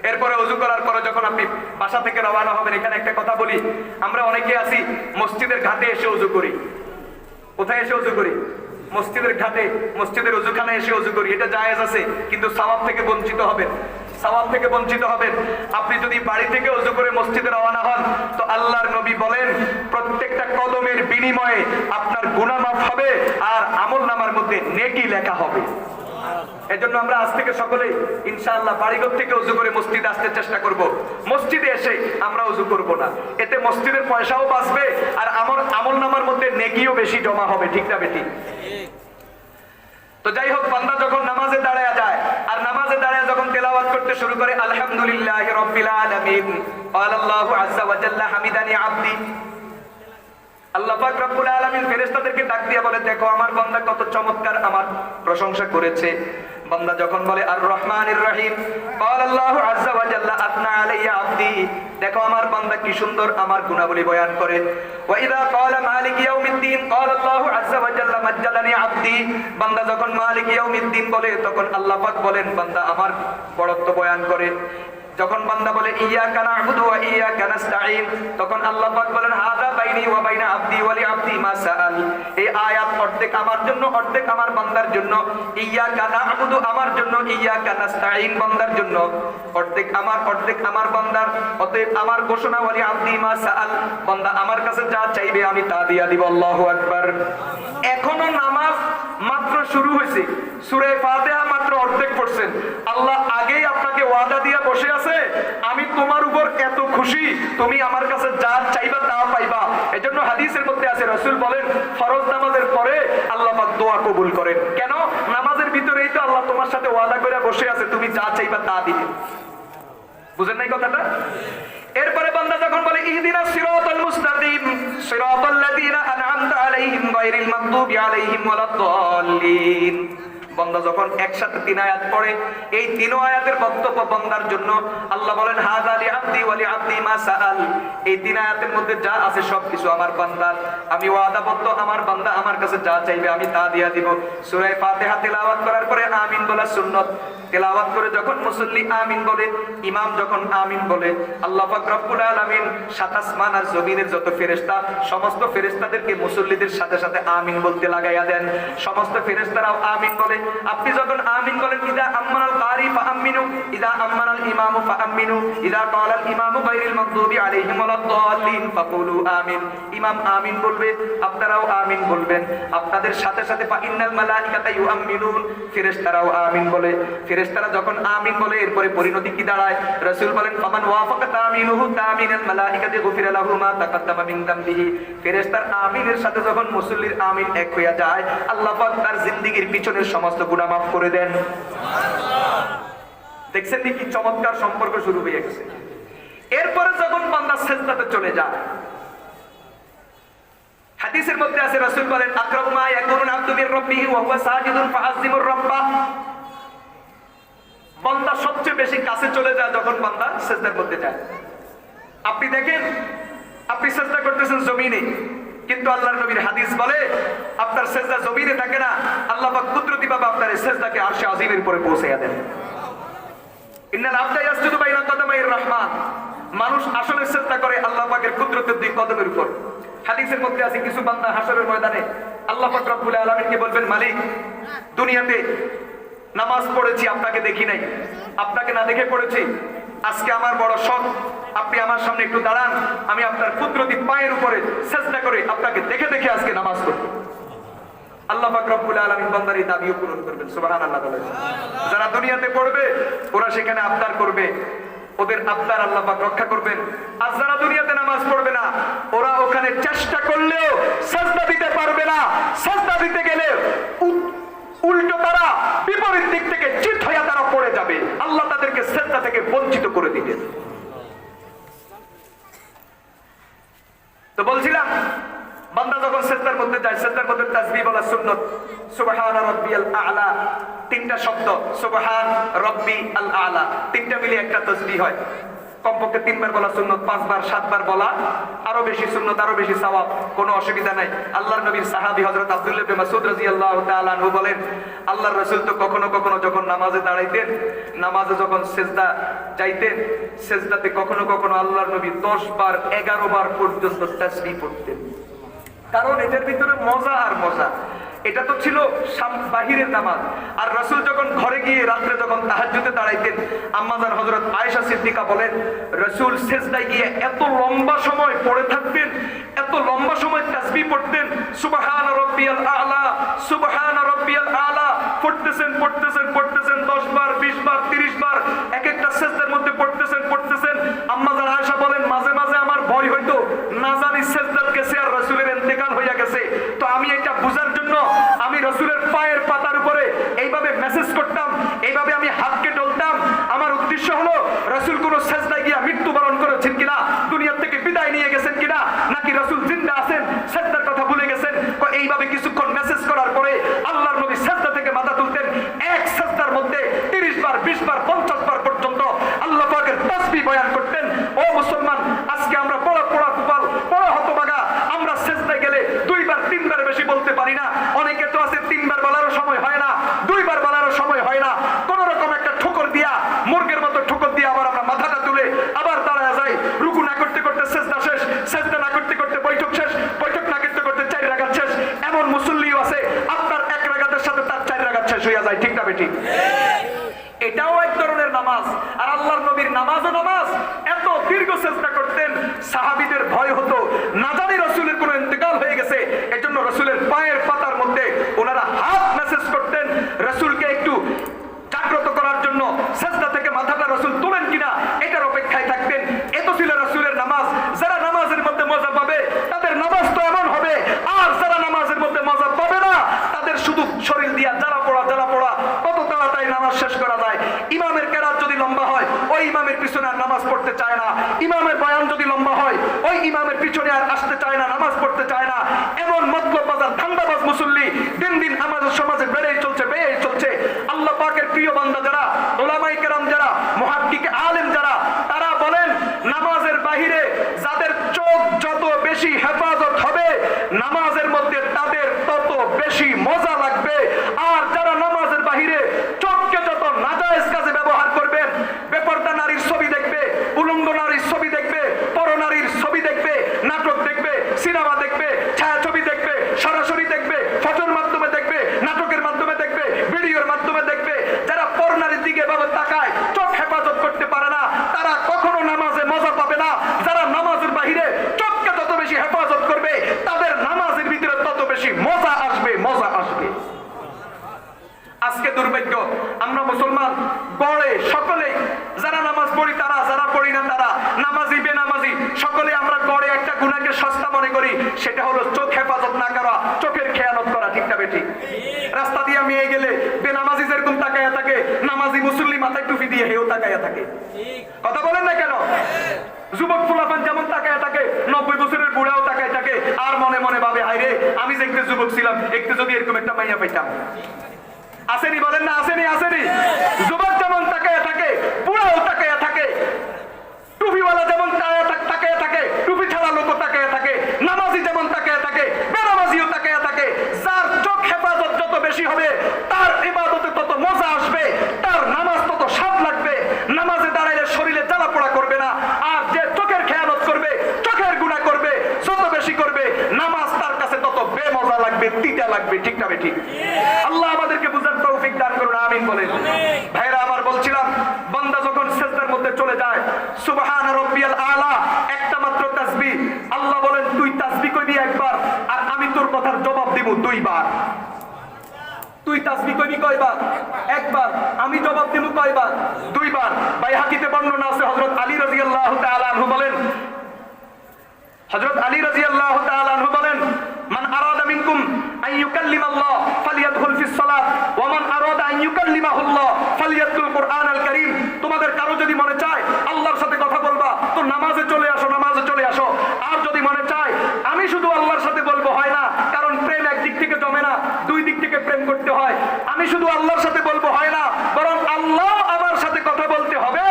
এরপরে ওযু করার পরে যখন আপনি বাসা থেকে রওনা হবেন, এখানে একটা কথা বলি, আমরা অনেকে আছি মসজিদের ঘাটে এসে ওযু করি। কোথায় এসে ওযু করি? মসজিদের ঘাটে, মসজিদের ওযুখানায় এসে ওযু করি। এটা জায়েজ আছে, কিন্তু সওয়াব থেকে বঞ্চিত হবেন, সওয়াব থেকে বঞ্চিত হবেন। আপনি যদি বাড়ি থেকে ওযু করে মসজিদে রওনা হন, তো আল্লাহর নবী বলেন, প্রত্যেকটা কদমের বিনিময়ে আপনার গুনাহ মাফ হবে, আর আমলনামার মধ্যে নেকি লেখা হবে। এজন্য আমরা আজ থেকে সকলেই ইনশাআল্লাহ বাড়িঘর থেকে ওযু করে মসজিদে আসতে চেষ্টা করব। মসজিদে এসে আমরা ওযু করব না, এতে মসজিদের পয়সাও বাঁচবে, আর আমার আমলনামার মধ্যে নেকিও বেশি জমা হবে। ঠিক না বেটি? তো যাই হোক, বান্দা যখন নামাজে দাঁড়ায় যায়, আর নামাজে দাঁড়ায় যখন তেলাওয়াত করতে শুরু করে, আলহামদুলিল্লাহি রাব্বিল আলামিন, আল্লাহু আযজা ওয়া জাল্লা হামিদানি আবদি, আল্লাহ পাক রব্বুল আলামিন ফেরেশতাদেরকে ডাক দিয়ে বলে, দেখো আমার বান্দা কত চমৎকার আমার প্রশংসা করেছে। বান্দা যখন বলে আর রহমানির রহিম, আল্লাহু আযজা ওয়া জাল্লা আতনা আলাইয়া আবদি, দেখো আমার বান্দা কি সুন্দর আমার গুণাবলী বয়ান করে। ওয়া ইযা ক্বালা মালিক ইয়াউমিদ্দিন, আল্লাহু আযজা ওয়া জাল্লা মাজ্জাদানি আবদি, বান্দা যখন মালিক ইয়াউমিদ্দিন বলে, তখন আল্লাহ পাক বলেন বান্দা আমার বড়ত্ব বয়ান করে। যখন বান্দা বলে ইয়াকা না'বুদু ওয়া ইয়াকা নাস্তাঈন, তখন আল্লাহ পাক বলেন হাযা বাইনি ওয়া বাইনা আবদি ওয়া লিআবদি মা সাআল। এই আয়াত অর্ধেক আমার জন্য, অর্ধেক আমার বান্দার জন্য। ইয়াকা না'বুদু আমার জন্য, ইয়াকা নাস্তাঈন বান্দার জন্য। অর্ধেক আমার, অর্ধেক আমার বান্দার। অতএব আমার ঘোষণা ওয়া লিআবদি মা সাআল, বান্দা আমার কাছে যা চাইবে আমি তা দিয়া দিব। আল্লাহু আকবার। এখনো নামাজ মাত্র শুরু হয়েছে, সূরা ফাতিহা মাত্র অর্ধেক পড়ছেন, আল্লাহ আগেই আপনাকে ওয়াদা দিয়া বসে আছে, আমি তোমার উপর এত খুশি, তুমি আমার কাছে যা চাইবা তা পাইবা। এজন্য হাদিসের মধ্যে আছে, রাসূল বলেন ফরজ নামাজের পরে আল্লাহ পাক দোয়া কবুল করেন। কেন? নামাজের ভিতরেই তো আল্লাহ তোমার সাথে ওয়াদা করে বসে আছে, তুমি যা চাইবা তা দিবে। বুঝেন নাই কথাটা? এরপরে বান্দা যখন বলে ইহদিনাস সিরাতাল মুস্তাকিম সিরাতাল লাযিনা আন'আমতা আলাইহিম গায়রিল মাগদুবি আলাইহিম ওয়ালাদ-দাল্লিন, বান্দা যখন একসাথে 3 আয়াত পড়ে, এই 3 আয়াতের বক্তব্য বান্দার জন্য। আল্লাহ বলেন হাযা লিআবদি ওয়া লিআবদি মা সাআল, এই 3 আয়াতের মধ্যে যা আছে সবকিছু আমার বান্দার, আমি ওয়াদাবদ্ধ, আমার বান্দা আমার কাছে যা চাইবে আমি তা দিয়া দিব। সূরা ফাতিহা তেলাওয়াত করার পরে আমিন বলা সুন্নাত। তেলাওয়াত করে যখন মুসল্লি আমিন বলে, ইমাম যখন আমিন বলে, আল্লাহ পাক রব্বুল আলামিন 7 আসমান আর জমিনের যত ফেরেশতা, সমস্ত ফেরেশতাদেরকে মুসল্লিদের সাথে সাথে আমিন বলতে লাগাইয়া দেন। সমস্ত ফেরেশতারাও আমিন বলে, আপনি যখন আমিন বলেন, ইদা আম্মানাল কারি ফাআমিনু, ইদা আম্মানাল ইমামু ফাআমিনু, ইদা ক্বালাল ইমামু গায়রিল মাগদুবি আলাইহিম ওয়ালাদ-দাল্লিন ফাকুলু আমিন। ইমাম আমিন বলবে, আপনারাও আমিন বলবেন। আপনাদের সাথে সাথে ফাইন্নাল মালাইকাতা ইউআমিনুন, ফেরেশতারাও আমিন বলে। ফেরেশতারা যখন আমিন বলে এরপরে পরিণতি কি দাঁড়ায়? রাসূল বলেন, ফামান ওয়াফাকা তামিনুহু তামিনাল মালাইকাতি গুফিরা লাহু মা তাকাদ্দামা মিন যামবিহি। ফেরেশতার আমিনের সাথে যখন মুসল্লির আমিন এক হয়ে যায়, আল্লাহ পাক তার জিন্দেগীর পিছনের সমস্ত গুনাহ মাফ করে দেন। সুবহানাল্লাহ। দেখছেন কি চমৎকার সম্পর্ক শুরু হয়ে গেছে। এরপরে যখন বান্দা সিজদাতে চলে যায়, হাদিসের মধ্যে আছে, রাসূল বলেন, আকরাবু মা ইয়াকুনুল আবদু মির রাব্বিহি ওয়া হুয়া সাজিদুন ফাআযিমুর রাব্বা। বান্দা সবচেয়ে বেশি কাছে চলে যায় যখন বান্দা সিজদার মধ্যে যায়। আপনি দেখেন, আপনি সিজদা করতেছেন জমিনে, কিন্তু আল্লাহর নবীর হাদিস বলে আপনার সিজদা জমিনে থাকে না, আল্লাহ পাক কুদরতিভাবে আপনার এই সিজদাকে আরশে আজিমের উপরে পৌঁছাইয়া দেন। ইন্নাল আবদা ইয়াসজুদু বাইনা কদামাইর রহমান। মানুষ আসলে সিজদা করে আল্লাহ পাকের কুদরতের দুই কদমের উপর। হাদিসের মধ্যে আছে, কিছু বান্দা হাশরের ময়দানে আল্লাহ পাক রব্বুল আলামিনকে বলবেন, মালিক, দুনিয়াতে নামাজ পড়েছি, আপনাকে দেখি নাই, আপনাকে না দেখে পড়েছি, আজকে আমার বড় শখ, আপনি আমার সামনে একটু দাঁড়ান, আমি আপনার কুদরতি পায়ের উপরে সিজদা করে আপনাকে দেখে দেখে আজকে নামাজ পড়ব। আল্লাহ পাক রব্বুল আলামিন বান্দার এই দাবিও পূরণ করবেন। সুবহানাল্লাহ। যারা দুনিয়াতে পড়বে ওরা সেখানে আবদার করবে, ওদের আবদার আল্লাহ পাক রক্ষা করবেন। আর যারা দুনিয়াতে নামাজ পড়বে না, ওরা ওখানে চেষ্টা করলেও সিজদা দিতে পারবে না। সিজদা দিতে গেলে উল্টো তারা বিপরীত দিক থেকে চিত হয়ে তারা পড়ে যাবে, আল্লাহ তাদেরকে সিজদা থেকে বঞ্চিত করে দিবেন। তো বলছিলাম, বান্দা যখন সিজদার মধ্যে যায়, সিজদার মধ্যে তাসবিহ বলা সুন্নাত। সুবহান রাব্বিয়াল আ'লা, তিনটা শব্দ, সুবহান রাব্বি আল আ'লা, তিনটা মিলে একটা তাসবিহ হয়। কমপক্ষে 3 বার বলা সুন্নাত, 5 বার 7 বার বলা আরো বেশি সুন্নাত, আরো বেশি সওয়াব, কোনো অসুবিধা নাই। আল্লাহর নবীর সাহাবী হযরত আব্দুল্লাহ ইবনে মাসউদ রাদিয়াল্লাহু তাআলা আনহু বলেন, আল্লাহর রাসূল তো কখনো কখনো যখন নামাজে দাঁড়াইতেন, নামাজে যখন সিজদা যাইতেন, সিজদাতে কখনো কখনো আল্লাহর নবী 10 বার 11 বার পর্যন্ত তাসবিহ পড়তেন। কারণ এটার ভিতরে মজা আর মজা। এটা তো ছিল বাহিরের নামাজ। আর রাসূল যখন ঘরে গিয়ে রাত্রে যখন তাহাজ্জুদে দাঁড়াইতেন, আম্মাজান হযরত আয়েশা সিদ্দিকা বলেন, রাসূল সিজদায় গিয়ে এত লম্বা সময় পড়ে থাকতেন, এত লম্বা সময় তাসবিহ পড়তেন, সুবহান রাব্বিয়াল আ'লা, সুবহান রাব্বিয়াল আ'লা পড়তেছেন পড়তেছেন পড়তেছেন 10 বার 20 বার 30 বার এক একটা সিজদার মধ্যে পড়তেছেন পড়তেছেন। আম্মাজান আয়েশা বলেন, মাঝে মাঝে আমার ভয় হইতো, না জানি সিজদাত গেছে আর রাসূলের ইন্তেকাল হইয়া গেছে। তো আমি এটা বুঝার জন্য আমি রাসূলের পায়ের পাতার উপরে এইভাবে মেসেজ করতাম, এইভাবে আমি হাতকে ডলতাম। আমার উদ্দেশ্য হলো রাসূল কোন সিজদায় গিয়া মৃত্যুবরণ করেছেন কিনা, দুনিয়া থেকে বিদায় নিয়ে গেছেন কিনা, নাকি রাসূল জিন্দা আছেন, সিজদার কথা ভুলে গেছেন। এইভাবে কিছুক্ষণ মেসেজ করার পরে আল্লাহর নবী সিজদা থেকে মাথা তুলতেন। এক সিজদার মধ্যে 30 বার 20 বার 50 বার পর্যন্ত আল্লাহ পাকের তাসবিহ বয়ান করতেন। ও মুসলমান, আজকে আমরা বড় বড় কুপাল, বড় হতভাগা, আমরা সিজদায় গেলে 2 বার 3 বার বেশি বলতে পারি না। অনেকে তো আছে 3 বার বলারও সময় হয় না, 2 বার বলারও সময় হয় না। কোন রকম একটা ঠোকর দিয়া, মুরগির মতো ঠোকর দিয়া আবার আমরা মাথাটা তুলে আবার দাঁড়ায় যাই। রুকু না করতে করতে সিজদা শেষ, সিজদা না করতে করতে বৈঠক শেষ, বৈঠক না করতে করতে 4 রাকাত শেষ। এমন মুসল্লিও আছে আপনার 1 রাকাতের সাথে তার 4 রাকাত শেষ হইয়া যায়। ঠিক না বেঠিক? এটাও এক ধরনের নামাজ। আর আল্লাহর নবীর নামাজও নামাজ। এত দীর্ঘ সিজদা করতেন, সাহাবীদের ভয় হতো না জানি রাসূলের কোনো ইন্তেকাল হয়ে গেছে। এজন্য রাসূলের পায়ের পাতার মধ্যে ওনারা হাত মেসেজ করতেন রাসূলকে একটু জাগ্রত করার জন্য, সিজদা থেকে মাথাটা রাসূল তুলেন কিনা এটার অপেক্ষায় থাকতেন। এত ছিল রাসূলের নামাজ। যারা নামাজের মধ্যে মজা পাবে তাদের নামাজ তো এমন হবে, আর যারা নামাজের মধ্যে মজা পাবে না তাদের শুধু শরীর দিয়া জ্বালা পোড়া কত তাড়াতাড়ি নামাজ শেষ করা যায়। ইমামের কেরাত যদি লম্বা হয়, ওই ইমামের পিছনে আর নামাজ পড়তে চায় না। ইমামের বয়ান যদি লম্বা হয়, ওই ইমামের পিছনে আর আসতে চায় না, নামাজ পড়তে চায় না। এমন মতলব বাজার ধান্দাবাজ মুসল্লি দিন দিন আমাদের সমাজে বেড়েই চলছে। আল্লাহ পাকের প্রিয় বান্দা যারা, উলামায়ে কেরাম যারা, মুহাক্কিক আলেম যারা, তারা বলেন নামাজের বাহিরে যাদের চোখ যত বেশি হেফাজত হবে, নামাজের মধ্যে তাদের তত বেশি মজা লাগবে। আর যারা নামাজের বাহিরে চোখকে যত নাজায়েজ কাজে ব্যবহার করবেন, বেপরদা নারীর ছবি দেখবে, উলঙ্গ নারীর ছবি দেখবে, পরনারীর ছবি দেখবে, নাটক দেখবে, সিনেমা দেখবে, ছায়াছবি দেখবে, সরাসরি দেখবে, ফটোর মাধ্যমে মুসলমান গড়ে সকলে, যারা নামাজ পড়ি তারা, যারা পড়ি না তারা, নামাজি বেনামাজি সকলে আমরা গড়ে একটা গুনাহকে সস্তা মনে করি, সেটা হলো চোখ হেফাজত না করা, চোখের খেয়ানত করা। ঠিক না বেঠিক? রাস্তা দিয়ে মেয়ে গেলে বেনামাজি যেরকম তাকায়া থাকে, নামাজি মুসল্লি মাথায় টুপি দিয়ে হেও তাকায়া থাকে। কথা বলেন না কেন? যুবক ফুলাফান যেমন তাকায় থাকে, 90 বছরের বুড়াও তাকায় থাকে, আর মনে মনে ভাবে হায় রে আমি যে একটু যুবক ছিলাম, একটু যদি এরকম একটা মাইয়া পাইতাম। আসেনি? বলেন না আসেনি? আসেনি? যুবক যেমন তাকায় থাকে, বুড়াও তাকায় থাকে, টুপিওয়ালা যেমন তাকায় থাকে, টুপি ছাড়া লোকও তাকায় থাকে, নামাজি যেমন তাকায় থাকে, বেনামাজিও তাকায় থাকে। যার চোখ হেফাজত যত বেশি হবে, তার ইবাদতে তত মজা আসবে, তার নামাজ তত স্বাদ লাগবে, নামাজে দাঁড়াইলে শরীরে জ্বালা পোড়া করবে না। আর যে চোখের খেয়ানত করবে, চোখের গুনাহ করবে, যত বেশি করবে, নামাজ তার কাছে তত বেমজা লাগবে, তিতা লাগবে। ঠিক না ঠিক? আল্লাহ আমাদেরকে বুঝার তৌফিক দান করুন, আমিন বলেন। ভাইরা আমার, বলছিলাম বান্দা যখন সিজদার মধ্যে চলে যায়, সুবহান রাব্বিয়াল আলা একটা মাত্র তাসবিহ, আল্লাহ বলেন তুই তাসবিহ কইবি একবার, আর আমি তোর কথার জবাব দেব দুইবার। তুই তাসবিহ কইবি কয়বার? একবার। আমি জবাব দেব কয়বার? দুইবার। বাইহাকিতে বর্ণনা আছে, হযরত আলী রাদিয়াল্লাহু তাআলা আনহু বলেন, হযরত আলী রাদিয়াল্লাহু তাআলা আনহু বলেন, মান আরাদা মিনকুম আন ইউকাল্লিমাল্লাহ ফালিয়াদখুল ফিস সালাত ওয়া মান আরাদা আন ইউকাল্লিমাহুল্লাহ ফালিয়াতলুল কুরআনাল কারীম। তোমাদের কারো যদি মনে চায় আল্লাহর সাথে কথা বলবা, তো নামাজে চলে আসো, নামাজে চলে আসো। আর যদি মনে চায় আমি শুধু আল্লাহর সাথে বলবো, হয় না, কারণ প্রেম একদিক থেকে জমে না, দুই দিক থেকে প্রেম করতে হয়। আমি শুধু আল্লাহর সাথে বলবো হয় না, বরং আল্লাহ আমার সাথে কথা বলতে হবে।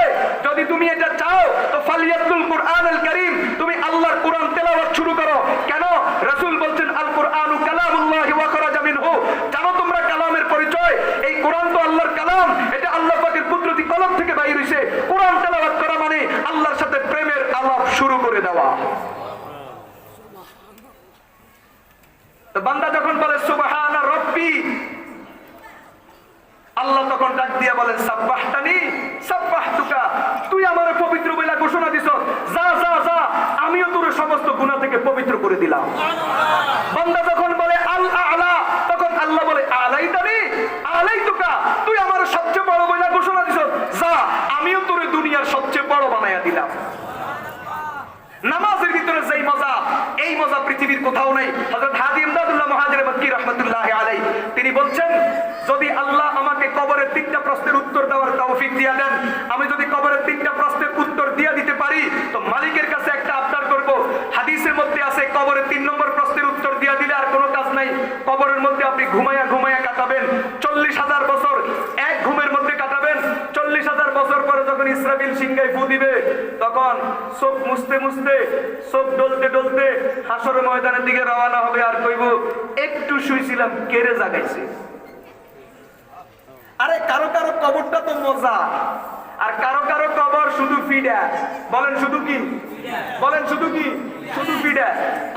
যদি তুমি এটা চাও তো ফালিয়াতলুল কুরআনাল কারীম, তুমি আল্লাহর কুরআন তেলাওয়াত শুরু করো। কেন? রাসূল বলছেন আল কুরআনু কালামুল্লাহি ওয়া খরাজা মিনহু। জানো তোমরা কালামের পরিচয়? এই কুরআন তো আল্লাহর কালাম, এটা আল্লাহ পাকের কুদরতি কলম থেকে বাইর হইছে। কুরআন তেলাওয়াত করা মানে আল্লাহর সাথে প্রেমের আলাপ শুরু করে দেওয়া। তো বান্দা যখন বলে সুবহান রাব্বি, আল্লাহ তখন ডাক দিয়া বলেন সাব্বাহতানি সাব্বাহতুকা, তুই আমারে পবিত্র বলে ঘোষণা দিছ, যা যা যা, আমিও তোর সমস্ত গুনাহ থেকে পবিত্র করে দিলাম। বান্দা যখন বলে আল আ'লা, তখন আল্লাহ বলে আলাইতানি আলাইতুকা, তুই আমারে সবচেয়ে বড় বলে ঘোষণা দিছ, যা, আমিও তোর দুনিয়ার সবচেয়ে বড় বানায়া দিলাম। নামাজের ভিতরে যেই মজা, এই মজা পৃথিবীর কোথাও নেই। হযরত হাজী ইমদাদুল্লাহ মুহাজির মক্কি রাহমাতুল্লাহি আলাইহি তিনি বলছেন, যদি আল্লাহ আমাকে কবরের 3টা প্রশ্নের উত্তর দেওয়ার তৌফিক দিয়া দেন, আমি যদি কবরের 3টা প্রশ্নের উত্তর দিয়ে দিতে পারি, তো মালিকের কাছে একটা আবদার করব। হাদিসের মধ্যে আছে কবরের 3 নম্বর প্রশ্নের উত্তর দিয়ে দিলে আর কোনো কাজ নাই। কবরের মধ্যে আপনি ঘুমায়া ঘুমায়া কাটাবেন 40,000 বছর, এক ঘুমের মধ্যে কাটাবেন। 40,000 বছর পরে যখন ইসরাফিল সিংহায় ফু দিবে, তখন চোখ মুছতে মুছতে, চোখ ডলতে ডলতে হাসরের ময়দানের দিকে রওনা হবে, আর কইব একটু শুইছিলাম, কেড়ে জাগাইছে। আরে কারো কারো কবরটা তো মজা, আর কারো কারো কবর শুধু ফিডা। বলেন শুধু কি? বলেন শুধু কি? শুধু ফিডা।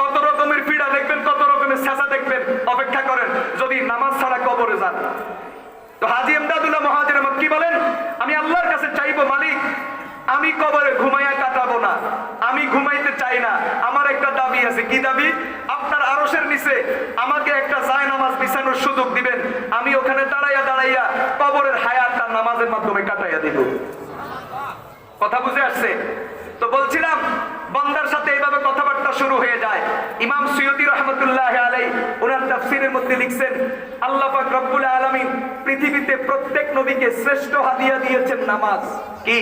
কত রকমের ফিডা দেখবেন, কত রকমের ছেঁচা দেখবেন। অপেক্ষা করেন যদি নামাজ ছাড়া কবরে যান। তো হাজী ইমদাদুল্লাহ মুহাজির মক্কি বলেন, আমি আল্লাহর কাছে চাইবো, মালিক আমি কবরে ঘুমাইয়া কাটাবো না, আমি ঘুমাইতে চাই না। আমার একটা দাবি আছে। কি দাবি? আপনার আরশের নিচে আমাকে একটা জায়নামাজ বিছানোর সুযোগ দিবেন, আমি ওখানে দাঁড়াইয়া দাঁড়াইয়া কবরের হায়াতটা নামাজের মাধ্যমে কাটাইয়া দিব। কথা বুঝে আসছে? তো বলছিলাম বান্দার সাথে এইভাবে কথাবার্তা শুরু হয়ে যায়। ইমাম সুয়ুতী রাহমাতুল্লাহি আলাইহি ওনার তাফসীরের মধ্যে লিখছেন, আল্লাহ পাক রব্বুল আলামিন পৃথিবীতে প্রত্যেক নবীকে শ্রেষ্ঠ হাদিয়া দিয়েছেন নামাজ। কি?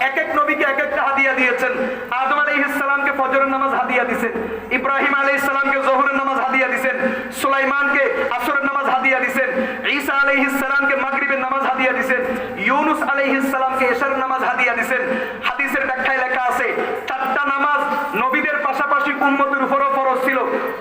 এক এক নবীকে এক একটা হাদিয়া দিয়েছেন। আদম আলাইহিস সালামকে ফজরের নামাজ হাদিয়া দিয়েছেন, ইব্রাহিম আলাইহিস সালামকে যোহরের নামাজ হাদিয়া দিয়েছেন, সুলাইমানকে আসরের নামাজ হাদিয়া দিয়েছেন, ঈসা আলাইহিস সালামকে মাগরিবের নামাজ হাদিয়া দিয়েছেন, ইউনূস আলাইহিস সালামকে এশারের নামাজ হাদিয়া দিয়েছেন। হাদিসের ব্যাখ্যায় লেখা আছে 4টা নামাজ নবীদের পাশাপাশি উম্মতের উপরও ফরজ ছিল।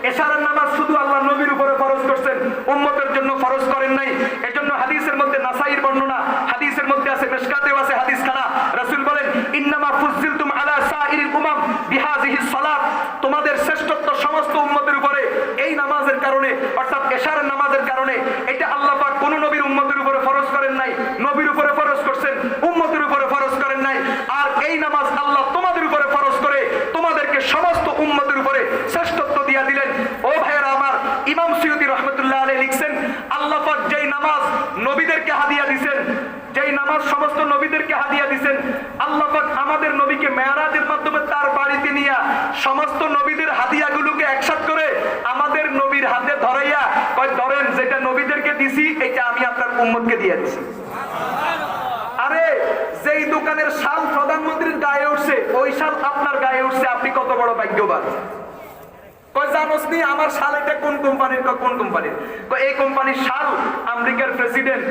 এশারের নামাজ শুধু আল্লাহ নবীর উপরে ফরজ করছেন, উম্মতের জন্য ফরজ করেন নাই। এজন্য হাদিসের মধ্যে নাসাইর বর্ণনা, হাদিসের মধ্যে আছে, মিশকাতেও আছে হাদিস খানা। রাসূল বলেন, ইন্নামা ফুজ্জিলতুম আলা সাইরিল উমাম বিহাযিহিস সালাত, তোমাদের শ্রেষ্ঠত্ব সমস্ত উম্মতের উপরে এই নামাজের কারণে, অর্থাৎ এশারের নামাজের কারণে। এটা আল্লাহ পাক কোন নবীর উম্মতের উপরে ফরজ করেন নাই, নবীর উপরে ফরজ করছেন, উম্মতের উপরে ফরজ করেন নাই। আর এই নামাজ আল্লাহ তোমাদের উপরে ফরজ করে তোমাদেরকে সমস্ত উম্মতের উপরে শ্রেষ্ঠত্ব দিয়া দিলেন। ও ভাইয়েরা আমার, ইমাম সুয়ুতী রাহমাতুল্লাহ আলাইহি লিখছেন, আল্লাহ পাক যেই নামাজ নবীদেরকে হাদিয়া দিয়েছেন, যেই নামাজ সমস্ত নবীদেরকে হাদিয়া দিয়েছেন, আল্লাহ পাক আমাদের নবীকে মেরাজের মাধ্যমে তার বাড়িতে নিয়ে সমস্ত নবীদের হাদিয়াগুলোকে একসাথে করে আমাদের নবীর হাতে ধরাইয়া কয় ধরেন যেটা নবীদেরকে দিছি এটা আমি আপনার উম্মতকে দিয়ে দিছি। আরে যেই দোকানের শাল প্রধানমন্ত্রীর গায়ে উঠছে ওই শাল আপনার গায়ে উঠছে, আপনি কত বড় ভাগ্যবান। কয় জানোস নি আমার শাল এটা কোন কোম্পানির? কোন কোম্পানির? এই কোম্পানির শাল আমেরিকার প্রেসিডেন্ট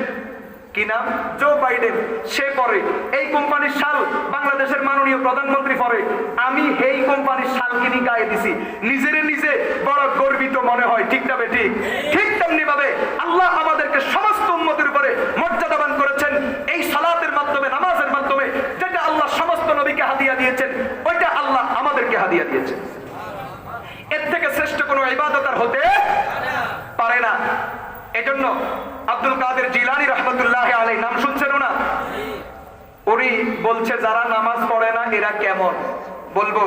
কি নাম জো বাইডেন সে পরে, এই কোম্পানির শাল বাংলাদেশের মাননীয় প্রধানমন্ত্রী পরে, আমি এই কোম্পানির শাল কিনি গায়ে দিছি, নিজেরে নিজে বড় গর্বিত মনে হয়। ঠিক না বেঠিক? ঠিক তেমনি ভাবে আল্লাহ আমাদেরকে সমস্ত উম্মতের উপরে মর্যাদাবান করেছেন এই সালাতের মাধ্যমে, নামাজের মাধ্যমে। যেটা আল্লাহ সমস্ত নবীকে হাদিয়া দিয়েছেন ওইটা আল্লাহ আমাদেরকে হাদিয়া দিয়েছেন। এর থেকে শ্রেষ্ঠ কোনো ইবাদত আর হতে পারে না। এজন্য আব্দুল কাদের জিলানী রহমতুল্লাহ আলাইহি, নাম শুনছেন না? উনি বলছে যারা নামাজ পড়ে না এরা কেমন। বলবো?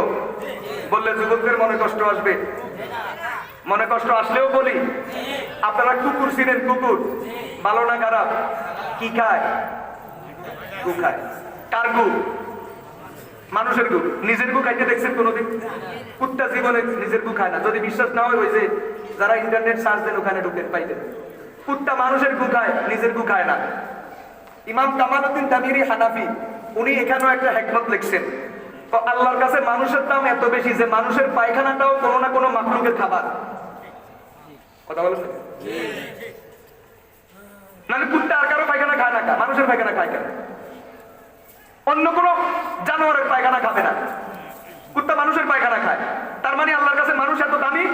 বললে যুবকদের মনে কষ্ট আসবে। মনে কষ্ট আসলেও বলি, আপনারা কুকুর চিনেন? কুকুর ভালো না খারাপ? কি খায়? গু খায়। কার গু? মানুষের গু। নিজের গু খাইতে দেখছেন কোনোদিন? কুত্তা জীবনে নিজের গু খায় না। যদি বিশ্বাস না হয় ওই যে যারা ইন্টারনেট সার্চ দেন ওখানে ঢুকে পাইতেন। কুত্তা মানুষের গু খায়, নিজের গু খায় না। ইমাম কামালউদ্দিন তামিরি হানাফি উনি এখানেও একটা হিকমত লিখছেন। তো আল্লাহর কাছে মানুষের দাম এত বেশি যে মানুষের পায়খানাটাও কোনো না কোনো মাখলুকের খাবার। কথা বলেন? নাহলে কুত্তা আর কারো পায়খানা খায় না, মানুষের পায়খানা খায় কেন? অন্য কোনো জানোয়ারের পায়খানা খাবে না, কুত্তা মানুষের পায়খানা খায়। তার মানে আল্লাহর কাছে মানুষ এত দামি,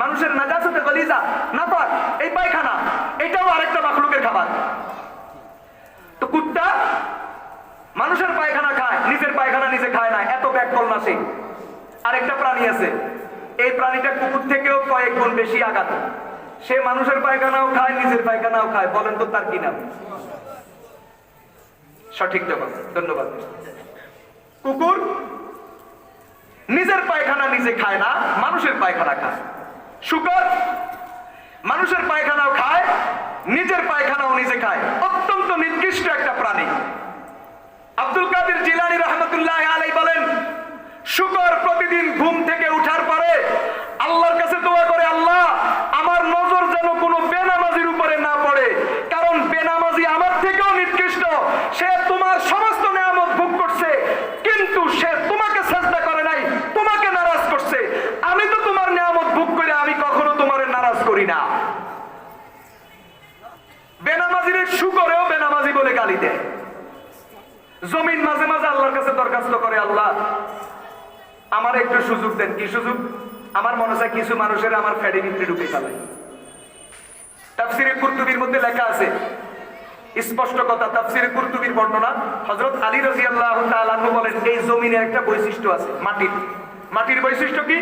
মানুষের নাজাসতে গলিজা নাপাক এই পায়খানা এটাও আরেকটা মাখলুকের খাবার। তো কুত্তা মানুষের পায়খানা খায়, নিজের পায়খানা নিজে খায় না, এত ব্যাককল না সে। আরেকটা প্রাণী আছে, এই প্রাণীটা কুকুর থেকেও কয়েক গুণ বেশি আঘাত। সে মানুষের পায়খানাও খায়, নিজের পায়খানাও খায়। বলেন তো তার কি নাম? সঠিক জবাব, ধন্যবাদ। কুকুর নিজের পায়খানা নিজে খায় না, মানুষের পায়খানা খায়। শুকর মানুষের পায়খানাও খায়, নিজের পায়খানাও নিজে খায়। অত্যন্ত নিকৃষ্ট একটা প্রাণী। আব্দুল কাদের জিলানী রহমতুল্লাহ আলাইহি বলেন, শুকর প্রতিদিন ঘুম থেকে উঠার পরে আল্লাহর কাছে দোয়া করে, আল্লাহ আমার নজর যেন কোনো বেনামাজির উপরে না পড়ে, কারণ বেনামাজি আমার থেকেও নিকৃষ্ট। সে তোমার সমস্ত নিয়ামত ভোগ করছে কিন্তু সে তোমাকে সাজদা করে নাই, তোমাকে নারাজ করছে। আমি তো তোমার নিয়ামত ভোগ করে আমি কখনো তোমার নারাজ করি না। বেনামাজির শুকরেও বেনামাজি বলে গালি দেয়। জমিন মাঝে মাঝে আল্লাহর কাছে দরখাস্ত করে, আল্লাহ আমার একটু সুযোগ দেন। কি সুযোগ? আমার মনে হয় কিছু মানুষের আমার ফ্যাডি ভিতরে ঢুকে ফেলায়। তাফসিরে কুরতুবির মধ্যে লেখা আছে স্পষ্ট কথা, তাফসিরে কুরতুবির বর্ণনা, হযরত আলী রাদিয়াল্লাহু তাআলা আনহু বলেন, এই জমিনের একটা বৈশিষ্ট্য আছে, মাটির বৈশিষ্ট্য কি?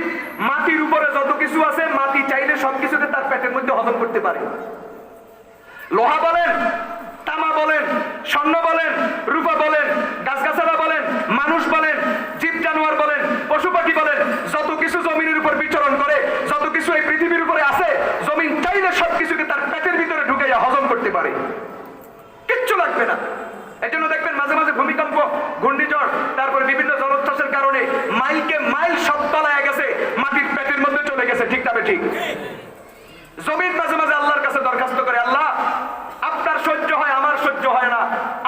মাটির উপরে যত কিছু আছে মাটি চাইলে সবকিছুকে তার পেটের মধ্যে হজম করতে পারে। লোহা বলেন, তামা বলেন, স্বর্ণ বলেন, রূপা বলেন, গাছগাছালা বলেন, মানুষ বলেন, জীব জানোয়ার বলেন, পশু পাখি বলেন, যত কিছু জমিনের উপর বিচরণ করে, যত কিছু এই পৃথিবীর উপরে আছে, জমিন চাইলে সবকিছুকে তার পেটের ভিতরে ঢুকাইয়া হজম করতে পারে, কিচ্ছু লাগবে না। এই জন্য দেখবেন মাঝে মাঝে ভূমিকম্প, ঘূর্ণিঝড়, তারপরে বিভিন্ন জলোচ্ছ্বাসের কারণে মাইলকে মাইল সব তলায় গেছে, মাটির পেটের মধ্যে চলে গেছে। ঠিক তবে ঠিক জমিন মাঝে মাঝে আল্লাহর কাছে দরখাস্ত করে, আল্লাহ আপনার সহ্য হয়, আমার সহ্য হয় না,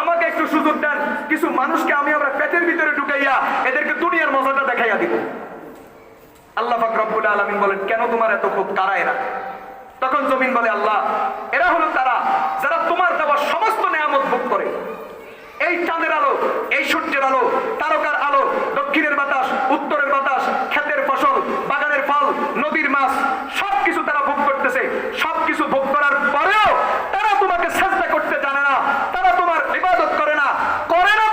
আমাকে একটু সুযোগ দেন, কিছু মানুষকে আমি আমরা পেটের ভিতরে ঢুকাইয়া এদেরকে দুনিয়ার মজাটা দেখাইয়া দিব। আল্লাহ পাক রব্বুল আলামিন বলেন, কেন তোমার এত ক্ষোভ? কারা এরা? তখন জমিন বলে, আল্লাহ এরা হলো তারা যারা তোমার দেওয়া সমস্ত নিয়ামত ভোগ করে। এই চাঁদের আলো, এই সূর্যের আলো, তারকার আলো, দক্ষিণের বাতাস, উত্তরের বাতাস, ক্ষেতের ফসল, বাগানের ফল, নদীর মাছ, সবকিছু তারা ভোগ করতেছে। সবকিছু ভোগ করার পরেও তারা তোমাকে সাজদা করতে জানে না, তারা তোমার ইবাদত করে না।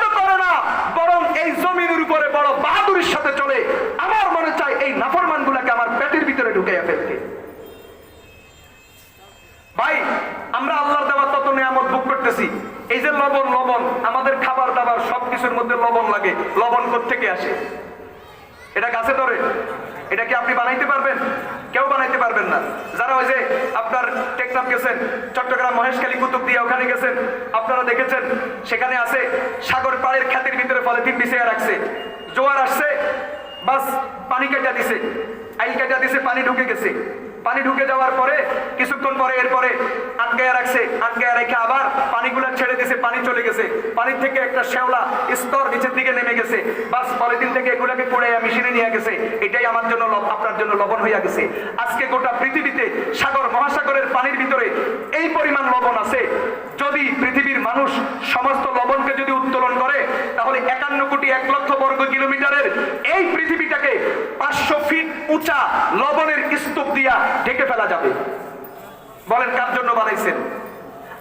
তো করে না, বরং এই জমিনের উপরে বড় বাহাদুরির সাথে চলে। আমার মনে চায় এই নাফরমানগুলোকে আমার পেটের ভিতরে ঢুকাইয়া ফেলতে। ভাই, আমরা আল্লাহর দেওয়া তত নিয়ামত ভোগ করতেছি। এই যে লবণ, আমাদের খাবার দাবার সবকিছুর মধ্যে লবণ লাগে। লবণ কোত্থেকে আসে? এটা গাছে ধরে? এটা কি আপনি বানাইতে পারবেন? কেউ বানাইতে পারবেন না। যারা ওই যে আপনার টেকনাফ গেছেন, চট্টগ্রাম মহেশখালী কুতুবদিয়া ওখানে গেছেন, আপনারা দেখেছেন সেখানে আছে সাগর পাড়ের খ্যাতির ভিতরে পলিথিন বিছিয়ে রাখছে, জোয়ার আসছে বাস পানি কাটা দিছে, আইল কাটা দিছে, পানি ঢুকে গেছে। পানি ঢুকে যাওয়ার পরে কিছুক্ষণ পরে এরপরে আটকায়া রাখছে, আটকায়া রেখে আবার পানিগুলা ছেড়ে দিছে, পানি চলে গেছে, পানির থেকে একটা শ্যাওলা স্তর নিচের দিকে নেমে গেছে, বাস পলিথিন থেকে এগুলাকে কুড়াইয়া মেশিনে নিয়ে গেছে। এটাই আমার জন্য আপনার জন্য লবণ হইয়া গেছে। আজকে গোটা পৃথিবীতে সাগর মহাসাগরের পানির ভিতরে এই পরিমাণ লবণ আছে, যদি পৃথিবীর মানুষ সমস্ত লবণকে যদি উত্তোলন করে তাহলে 51,01,00,000 বর্গ কিলোমিটারের এই পৃথিবীটাকে 500 ফিট উঁচা লবণের স্তূপ দিয়া ঢেকে ফেলা যাবে। বলেন কার জন্য বানাইছেন?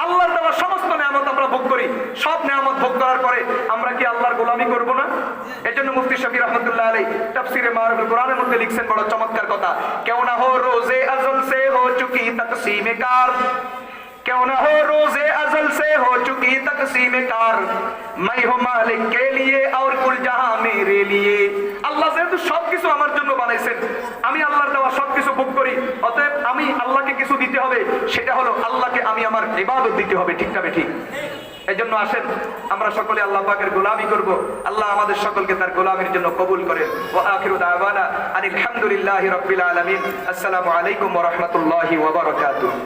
আল্লাহর দেওয়া সমস্ত নিয়ামত আমরা ভোগ করি, সব নিয়ামত ভোগ করার পরে আমরা কি আল্লাহর গোলামি করব না? এজন্য মুফতি শফি রহমতুল্লাহ আলাইহি তাফসীরে মারুফুল কোরআনের মধ্যে লিখছেন বড় চমৎকার কথা, কেউ না হো রোজে আজল সে হো চুকি তকসীমে কার, क्यों ना हो रोजे अजल से हो चुकी तकसीम कार, मैं हूं मालिक के लिए और कुल जहां मेरे लिए। আল্লাহ যেহেতু সবকিছু আমার জন্য বানাইছেন, আমি আল্লাহর দেওয়া সবকিছু ভোগ করি, অতএব আমি আল্লাহকে কিছু দিতে হবে, সেটা হলো আল্লাহকে আমি আমার ইবাদত দিতে হবে। ঠিক না ঠিক? এজন্য আসেন আমরা সকলে আল্লাহ পাকের গোলামি করব। আল্লাহ আমাদের সকলকে তার গোলামির জন্য কবুল করেন। ওয়া আখিরু দাওয়ানা আনিল হামদুলিল্লাহি রাব্বিল আলামিন। আসসালামু আলাইকুম ওয়া রাহমাতুল্লাহি ওয়া বারাকাতুহু।